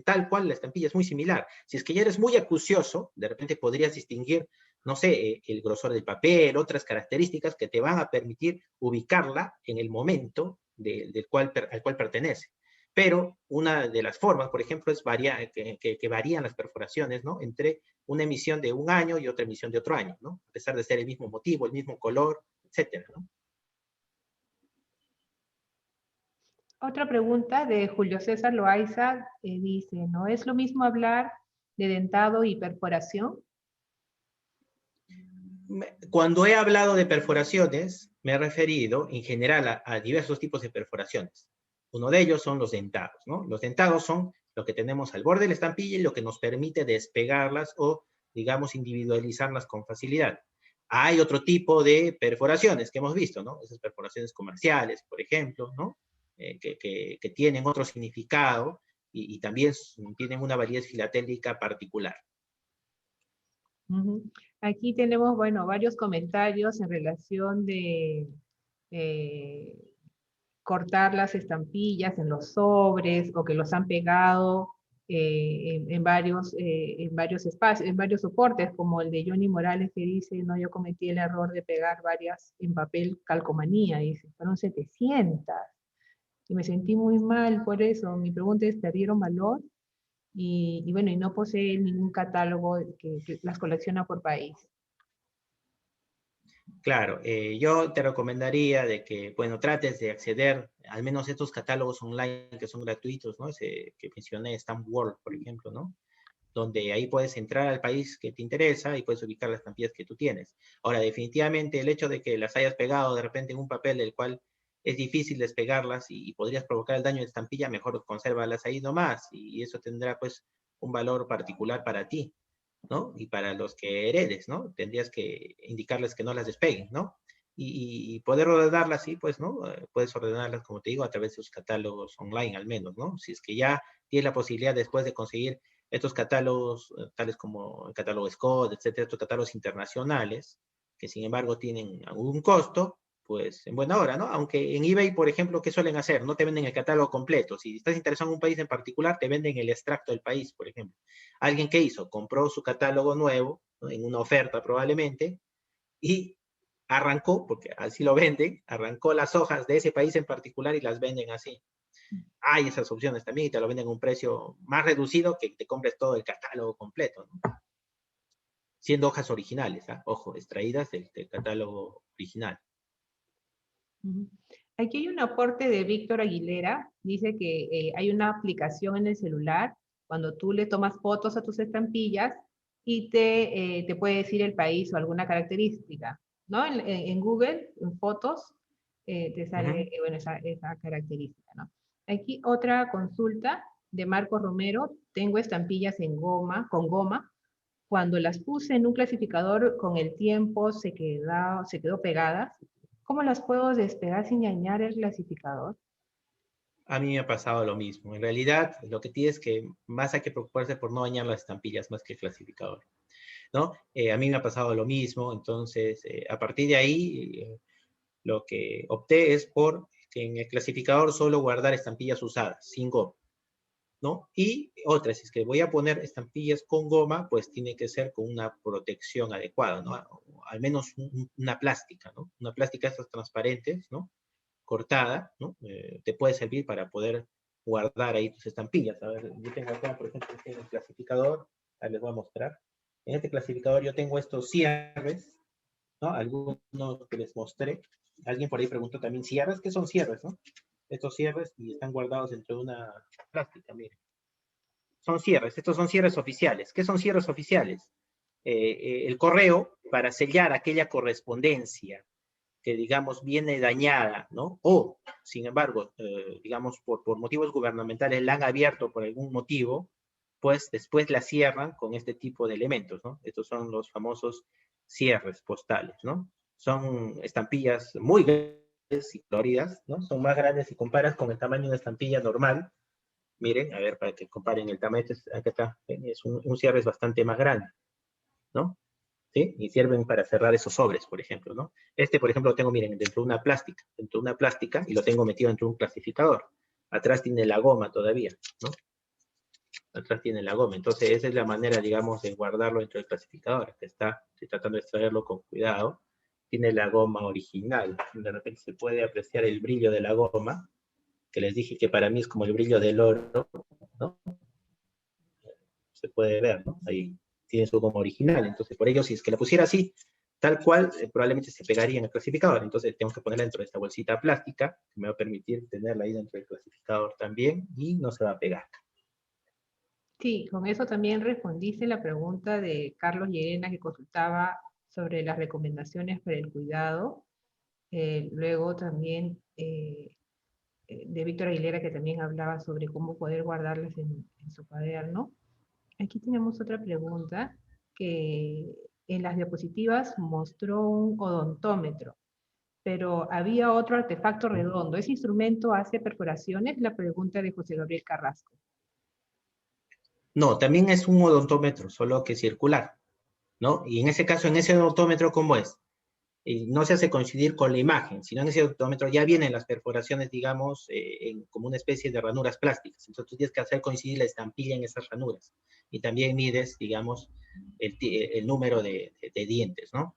tal cual la estampilla es muy similar. Si es que ya eres muy acucioso, de repente podrías distinguir, no sé, el grosor del papel, otras características que te van a permitir ubicarla en el momento al cual pertenece. Pero una de las formas, por ejemplo, es que varían las perforaciones, ¿no? Entre una emisión de un año y otra emisión de otro año, ¿no? A pesar de ser el mismo motivo, el mismo color, etcétera, ¿no? Otra pregunta de Julio César Loaiza, dice, ¿no es lo mismo hablar de dentado y perforación? Cuando he hablado de perforaciones, me he referido en general a diversos tipos de perforaciones. Uno de ellos son los dentados, ¿no? Los dentados son lo que tenemos al borde de la estampilla y lo que nos permite despegarlas o, digamos, individualizarlas con facilidad. Hay otro tipo de perforaciones que hemos visto, ¿no? Esas perforaciones comerciales, por ejemplo, ¿no? Que tienen otro significado y también tienen una validez filatélica particular. Ujú. Aquí tenemos, bueno, varios comentarios en relación de eh, cortar las estampillas en los sobres o que los han pegado en varios espacios, en varios soportes, como el de Johnny Morales que dice, no, yo cometí el error de pegar varias en papel calcomanía, dice, fueron 700. Y me sentí muy mal por eso. Mi pregunta es, ¿perdieron valor? Y bueno, y no posee ningún catálogo que las colecciona por país. Claro, yo te recomendaría de que, bueno, trates de acceder al menos a estos catálogos online que son gratuitos, ¿no? Ese que mencioné, Stamp World, por ejemplo, ¿no? Donde ahí puedes entrar al país que te interesa y puedes ubicar las estampillas que tú tienes. Ahora, definitivamente el hecho de que las hayas pegado de repente en un papel del cual es difícil despegarlas y podrías provocar el daño de estampilla, mejor consérvalas ahí nomás y eso tendrá pues un valor particular para ti, ¿no? Y para los que heredes, ¿no? Tendrías que indicarles que no las despeguen, ¿no? Y poder ordenarlas así, pues, ¿no? Puedes ordenarlas, como te digo, a través de sus catálogos online al menos, ¿no? Si es que ya tienes la posibilidad después de conseguir estos catálogos, tales como el catálogo Scott, etcétera, estos catálogos internacionales, que sin embargo tienen algún costo, pues en buena hora, ¿no? Aunque en eBay, por ejemplo, ¿qué suelen hacer? No te venden el catálogo completo. Si estás interesado en un país en particular, te venden el extracto del país, por ejemplo. ¿Alguien qué hizo? Compró su catálogo nuevo, ¿no? En una oferta probablemente, y arrancó, porque así lo venden, arrancó las hojas de ese país en particular y las venden así. Hay esas opciones también y te lo venden a un precio más reducido que te compres todo el catálogo completo, ¿no? Siendo hojas originales, ¿ah? Ojo, extraídas del catálogo original. Ujú. Aquí hay un aporte de Víctor Aguilera, dice que hay una aplicación en el celular, cuando tú le tomas fotos a tus estampillas y te puede decir el país o alguna característica, ¿no? En Google, en fotos, te sale, bueno, esa característica, ¿no? Aquí otra consulta de Marco Romero, tengo estampillas en goma, con goma, cuando las puse en un clasificador con el tiempo se quedó pegadas. ¿Cómo las puedo despegar sin dañar el clasificador? A mí me ha pasado lo mismo. En realidad, lo que tienes que más hay que preocuparse por no dañar las estampillas más que el clasificador, ¿no? A mí me ha pasado lo mismo, entonces, a partir de ahí, lo que opté es por que en el clasificador solo guardar estampillas usadas, sin goma, ¿no? Y otra, si es que voy a poner estampillas con goma, pues tiene que ser con una protección adecuada, ¿no? O al menos una plástica, ¿no? Una plástica de estas transparentes, ¿no? Cortada, ¿no? Te puede servir para poder guardar ahí tus estampillas. A ver, yo tengo acá, por ejemplo, este el clasificador, ahí les voy a mostrar. En este clasificador yo tengo estos cierres, ¿no? Algunos que les mostré. Alguien por ahí preguntó también, ¿cierres? ¿Qué son cierres, no? Estos cierres y están guardados dentro de una plástica, miren. Son cierres, estos son cierres oficiales. ¿Qué son cierres oficiales? El correo para sellar aquella correspondencia que, digamos, viene dañada, ¿no? O, sin embargo, digamos, por motivos gubernamentales la han abierto por algún motivo, pues después la cierran con este tipo de elementos, ¿no? Estos son los famosos cierres postales, ¿no? Son estampillas muy grandes y coloridas, ¿no? Son más grandes si comparas con el tamaño de una estampilla normal. Miren, a ver, para que comparen el tamaño, acá está, es un cierre es bastante más grande, ¿no? ¿Sí? Y sirven para cerrar esos sobres, por ejemplo, ¿no? Este, por ejemplo, lo tengo, miren, dentro de una plástica, y lo tengo metido dentro de un clasificador. Atrás tiene la goma todavía, ¿no? Atrás tiene la goma. Entonces, esa es la manera, digamos, de guardarlo dentro del clasificador, que estoy tratando de extraerlo con cuidado. Tiene la goma original. De repente se puede apreciar el brillo de la goma, que les dije que para mí es como el brillo del oro, ¿no? Se puede ver, ¿no? Ahí tiene su goma original. Entonces, por ello, si es que la pusiera así, tal cual, probablemente se pegaría en el clasificador. Entonces, tengo que ponerla dentro de esta bolsita plástica, que me va a permitir tenerla ahí dentro del clasificador también, y no se va a pegar. Sí, con eso también respondiste la pregunta de Carlos Llerena que consultaba sobre las recomendaciones para el cuidado. Luego también de Víctor Aguilera, que también hablaba sobre cómo poder guardarlas en su cuaderno. Aquí tenemos otra pregunta que en las diapositivas mostró un odontómetro, pero había otro artefacto redondo. ¿Ese instrumento hace perforaciones? La pregunta de José Gabriel Carrasco. No, también es un odontómetro, solo que circular, ¿no? Y en ese caso, en ese odontómetro, ¿cómo es? No se hace coincidir con la imagen, sino en ese odontómetro ya vienen las perforaciones, digamos, como una especie de ranuras plásticas. Entonces tú tienes que hacer coincidir la estampilla en esas ranuras. Y también mides, digamos, el número de dientes, ¿no?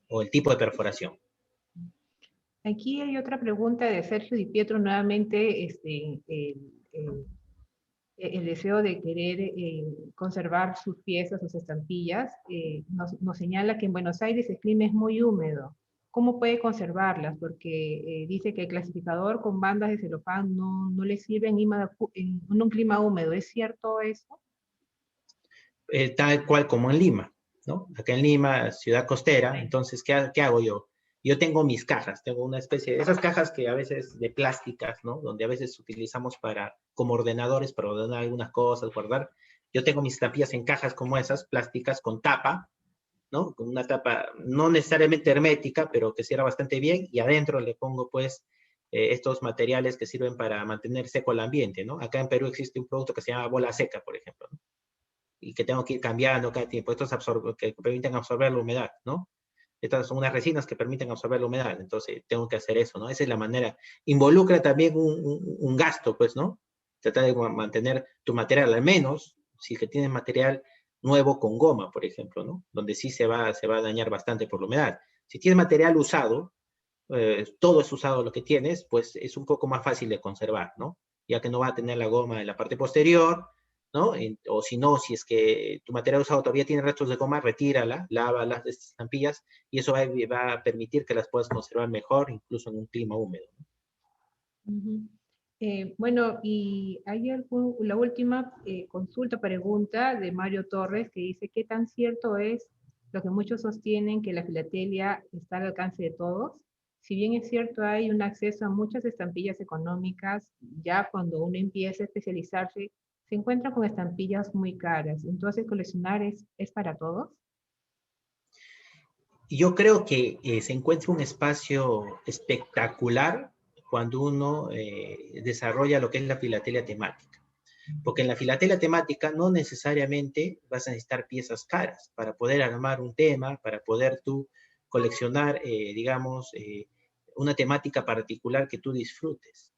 O el tipo de perforación. Aquí hay otra pregunta de Sergio Di Pietro, nuevamente el deseo de querer conservar sus piezas, sus estampillas. Nos señala que en Buenos Aires el clima es muy húmedo. ¿Cómo puede conservarlas? Porque dice que el clasificador con bandas de celofán no le sirve en un clima húmedo. ¿Es cierto eso? Tal cual como en Lima, ¿no? Acá en Lima, ciudad costera, entonces, ¿qué hago yo? Yo tengo mis cajas, tengo una especie de esas cajas que a veces de plásticas, ¿no? Donde a veces utilizamos como ordenadores para ordenar algunas cosas, guardar. Yo tengo mis estampillas en cajas como esas, plásticas con tapa, ¿no? Con una tapa no necesariamente hermética, pero que cierra bastante bien, y adentro le pongo, pues, estos materiales que sirven para mantener seco el ambiente, ¿no? Acá en Perú existe un producto que se llama bola seca, por ejemplo, ¿no? Y que tengo que ir cambiando cada tiempo. Estos que permiten absorber la humedad, ¿no? Estas son unas resinas que permiten absorber la humedad, entonces tengo que hacer eso, ¿no? Esa es la manera. Involucra también un gasto, pues, ¿no? Tratar de mantener tu material, al menos, si que tienes material nuevo con goma, por ejemplo, ¿no? Donde sí se va a dañar bastante por la humedad. Si tienes material usado, todo es usado lo que tienes, pues es un poco más fácil de conservar, ¿no? Ya que no va a tener la goma en la parte posterior, ¿no? O si no, si es que tu material usado todavía tiene restos de goma, retírala, lávalas de estas estampillas, y eso va a permitir que las puedas conservar mejor, incluso en un clima húmedo. Bueno, y hay la última consulta, pregunta de Mario Torres, que dice, ¿qué tan cierto es lo que muchos sostienen, que la filatelia está al alcance de todos? Si bien es cierto, hay un acceso a muchas estampillas económicas, ya cuando uno empieza a especializarse, se encuentra con estampillas muy caras. Entonces, ¿coleccionar es para todos? Yo creo que se encuentra un espacio espectacular cuando uno desarrolla lo que es la filatelia temática. Porque en la filatelia temática no necesariamente vas a necesitar piezas caras para poder armar un tema, para poder tú coleccionar, digamos, una temática particular que tú disfrutes,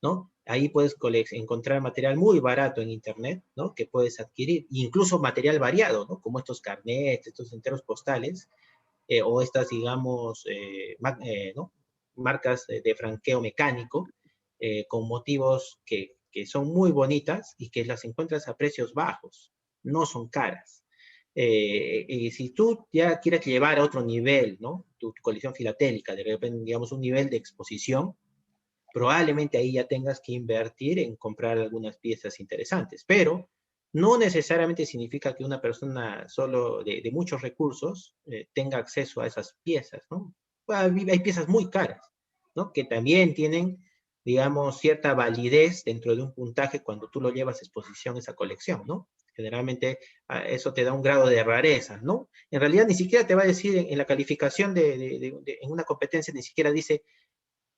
¿no? Ahí puedes encontrar material muy barato en internet, ¿no? Que puedes adquirir, incluso material variado, ¿no? Como estos carnets, estos enteros postales, o estas, digamos, ¿no? Marcas de franqueo mecánico, con motivos que son muy bonitas y que las encuentras a precios bajos, no son caras. Y si tú ya quieres llevar a otro nivel, ¿no? Tu colección filatélica, de repente, digamos, un nivel de exposición, probablemente ahí ya tengas que invertir en comprar algunas piezas interesantes, pero no necesariamente significa que una persona solo de muchos recursos tenga acceso a esas piezas, ¿no? Hay piezas muy caras, ¿no? Que también tienen, digamos, cierta validez dentro de un puntaje cuando tú lo llevas a exposición, esa colección, ¿no? Generalmente eso te da un grado de rareza, ¿no? En realidad ni siquiera te va a decir en la calificación en una competencia, ni siquiera dice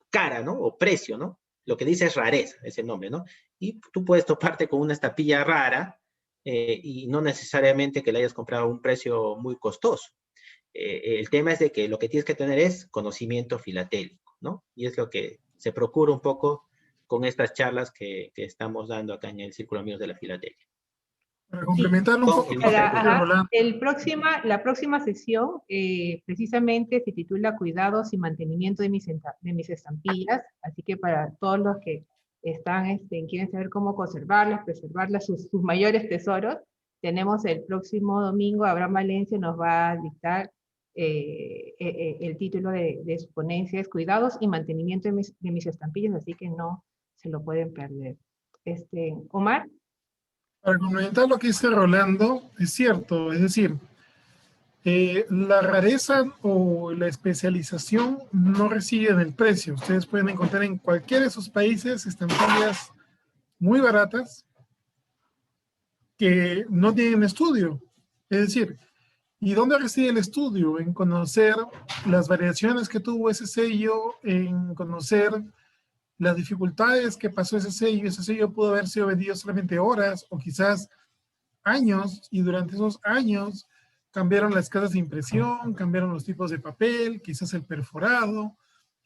cara, ¿no? O precio, ¿no? Lo que dice es rareza, ese nombre, ¿no? Y tú puedes toparte con una estampilla rara y no necesariamente que la hayas comprado a un precio muy costoso. El tema es de que lo que tienes que tener es conocimiento filatélico, ¿no? Y es lo que se procura un poco con estas charlas que estamos dando acá en el Círculo Amigos de la Filatelia. Para complementarlo un poco, Rolando. La próxima sesión precisamente se titula Cuidados y mantenimiento de mis estampillas, así que para todos los que están, quieren saber cómo conservarlas, preservarlas, sus mayores tesoros, tenemos el próximo domingo, Abraham Valencia nos va a dictar el título de su ponencia, es Cuidados y mantenimiento de mis estampillas, así que no se lo pueden perder. Omar. Para complementar lo que dice Rolando, es cierto, es decir, La rareza o la especialización no reside en el precio. Ustedes pueden encontrar en cualquiera de esos países estampillas muy baratas que no tienen estudio. Es decir, ¿y dónde reside el estudio? En conocer las variaciones que tuvo ese sello, en conocer las dificultades que pasó ese sello. Ese sello pudo haber sido vendido solamente horas o quizás años, y durante esos años cambiaron las casas de impresión, cambiaron los tipos de papel, quizás el perforado,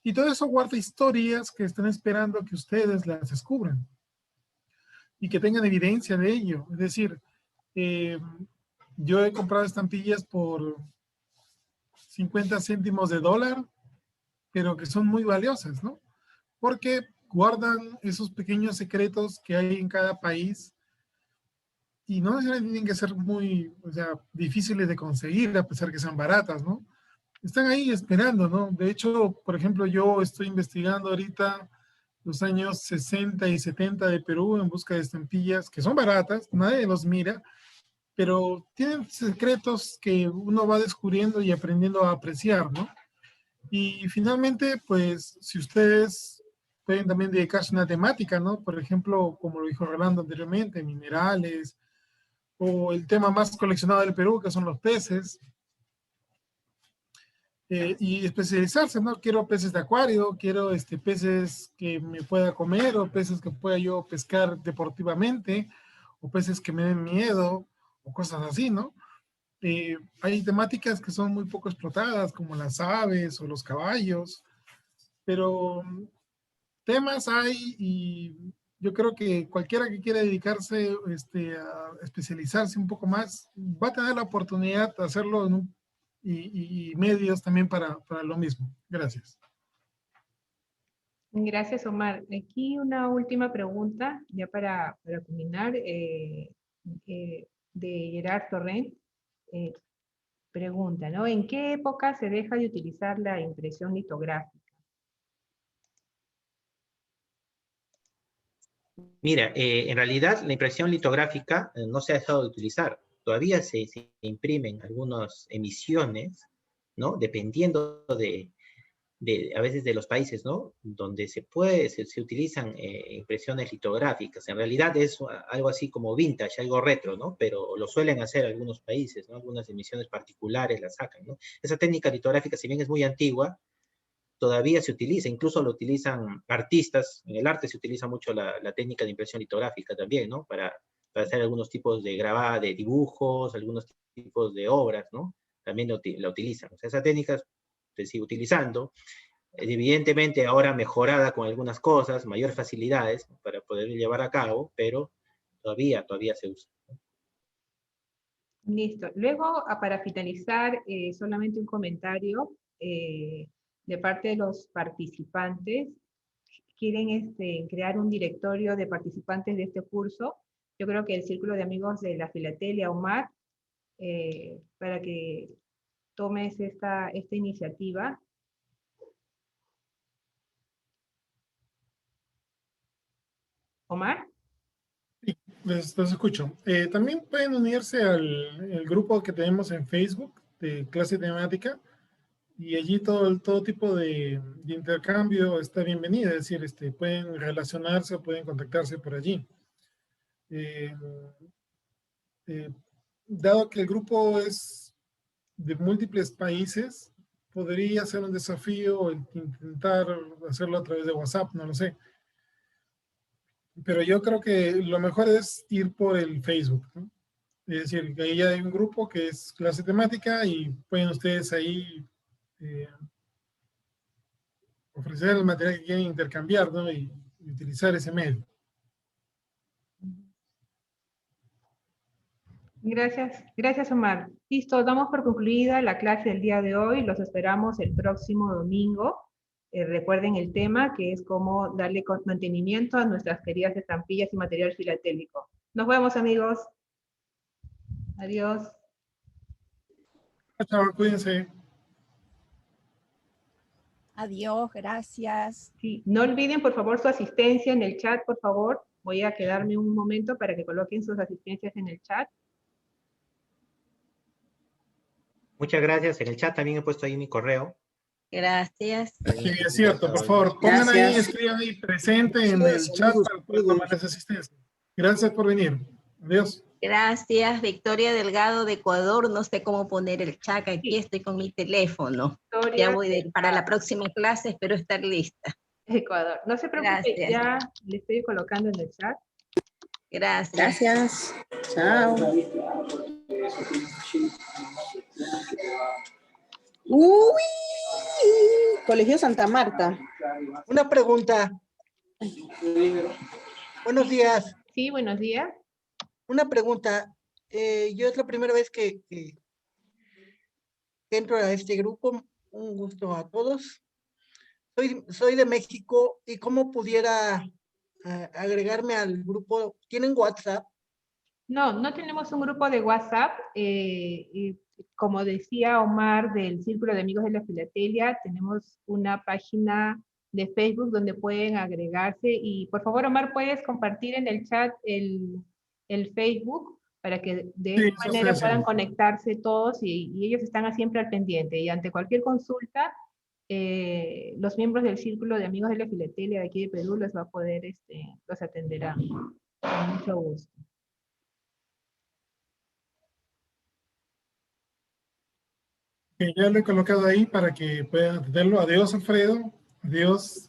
y todo eso guarda historias que están esperando que ustedes las descubran y que tengan evidencia de ello. Es decir, eh, yo he comprado estampillas por 50 céntimos de dólar, pero que son muy valiosas, ¿no? Porque guardan esos pequeños secretos que hay en cada país y no necesariamente tienen que ser muy, o sea, difíciles de conseguir a pesar que sean baratas, ¿no? Están ahí esperando, ¿no? De hecho, por ejemplo, yo estoy investigando ahorita los años 60 y 70 de Perú en busca de estampillas que son baratas, nadie los mira, pero tienen secretos que uno va descubriendo y aprendiendo a apreciar, ¿no? Y finalmente, pues, si ustedes pueden también dedicarse a una temática, ¿no? Por ejemplo, como lo dijo Rolando anteriormente, minerales, o el tema más coleccionado del Perú, que son los peces, y especializarse, ¿no? Quiero peces de acuario, quiero peces que me pueda comer, o peces que pueda yo pescar deportivamente, o peces que me den miedo, o cosas así, ¿no? Hay temáticas que son muy poco explotadas, como las aves o los caballos, pero temas hay, y yo creo que cualquiera que quiera dedicarse a especializarse un poco más va a tener la oportunidad de hacerlo y medios también para lo mismo. Gracias. Gracias, Omar. Aquí una última pregunta, ya para culminar, de Gerard Torrent. Eh, Pregunta, ¿no? ¿En qué época se deja de utilizar la impresión litográfica? Mira, en realidad la impresión litográfica no se ha dejado de utilizar. Todavía se imprimen algunas emisiones, ¿no? Dependiendo a veces de los países, ¿no? Donde se utilizan impresiones litográficas. En realidad es algo así como vintage, algo retro, ¿no? Pero lo suelen hacer algunos países, ¿no? Algunas emisiones particulares la sacan, ¿no? Esa técnica litográfica, si bien es muy antigua, todavía se utiliza, incluso lo utilizan artistas, en el arte se utiliza mucho la técnica de impresión litográfica también, ¿no? Para hacer algunos tipos de grabada de dibujos, algunos tipos de obras, ¿no? También la utilizan. O sea, esa técnica se sigue utilizando, evidentemente ahora mejorada con algunas cosas, mayor facilidades para poder llevar a cabo, pero todavía se usa. Listo. Luego, para finalizar, solamente un comentario de parte de los participantes. Quieren crear un directorio de participantes de este curso. Yo creo que el Círculo de Amigos de la Filatelia, Omar, para que tomes esta iniciativa. Omar. Sí, los escucho. También pueden unirse al el grupo que tenemos en Facebook de clase temática, y allí todo tipo de intercambio está bienvenido. Es decir, pueden relacionarse o pueden contactarse por allí. Eh, eh, Dado que el grupo es de múltiples países, podría ser un desafío el intentar hacerlo a través de WhatsApp, no lo sé. Pero yo creo que lo mejor es ir por el Facebook, ¿no? Es decir, que ahí hay un grupo que es clase temática y pueden ustedes ahí ofrecer el material que quieren intercambiar, ¿no? Y utilizar ese medio. Gracias Omar. Listo, damos por concluida la clase del día de hoy. Los esperamos el próximo domingo. Recuerden el tema, que es cómo darle mantenimiento a nuestras queridas estampillas y material filatélico. Nos vemos, amigos. Adiós. Chao, cuídense. Adiós, gracias. Sí, no olviden, por favor, su asistencia en el chat, por favor. Voy a quedarme un momento para que coloquen sus asistencias en el chat. Muchas gracias. En el chat también he puesto ahí mi correo. Gracias. Sí, es cierto, por favor, pongan ahí, Gracias. escriban ahí presente en el chat para poder tomar esa asistencia. Gracias por venir. Adiós. Gracias, Victoria Delgado de Ecuador. No sé cómo poner el chat. Aquí estoy con mi teléfono. Ya voy para la próxima clase, espero estar lista. Ecuador. No se preocupe, Gracias. ya le estoy colocando en el chat. Gracias. Gracias. Chao. Uy, Colegio Santa Marta. Una pregunta. Buenos días. Sí, buenos días. Una pregunta. Yo es la primera vez que entro a este grupo. Un gusto a todos. Soy de México y cómo pudiera agregarme al grupo. ¿Tienen WhatsApp? No, no tenemos un grupo de WhatsApp. Y como decía Omar del Círculo de Amigos de la Filatelia, tenemos una página de Facebook donde pueden agregarse. Y por favor, Omar, puedes compartir en el chat el Facebook para que de Sí, esta eso manera estoy puedan haciendo. conectarse todos y ellos están siempre al pendiente. Y ante cualquier consulta, los miembros del Círculo de Amigos de la Filatelia de aquí de Perú los va a poder, los atenderán. Con mucho gusto. Que ya lo he colocado ahí para que puedan atenderlo. Adiós, Alfredo. Adiós.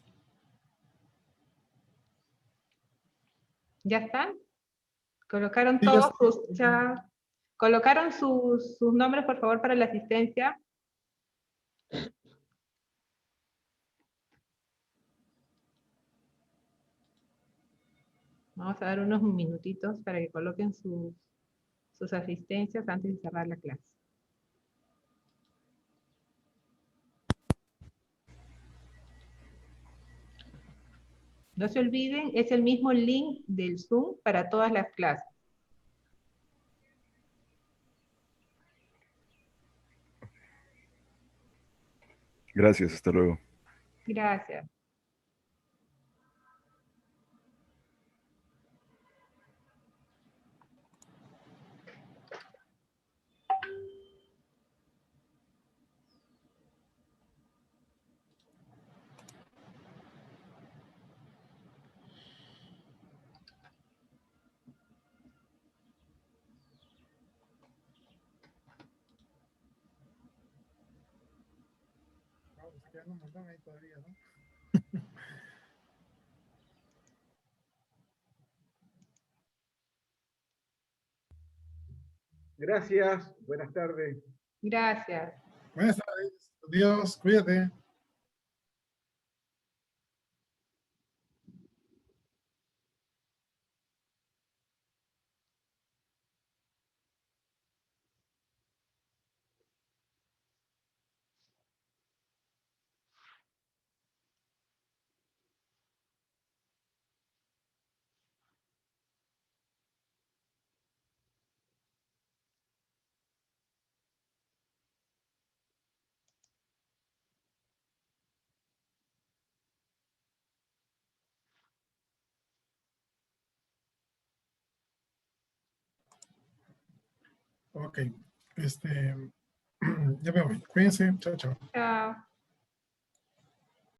¿Ya están? ¿Colocaron Sí, ya todos está. colocaron sus nombres, por favor, para la asistencia? Vamos a dar unos minutitos para que coloquen sus asistencias antes de cerrar la clase. No se olviden, es el mismo link del Zoom para todas las clases. Gracias, hasta luego. Gracias. Ya no mandan ahí todavía, ¿no? Gracias, buenas tardes. Gracias. Buenas tardes. Adiós, cuídate. Ok. Ya me voy. Cuídense. Chao, chao. Chao.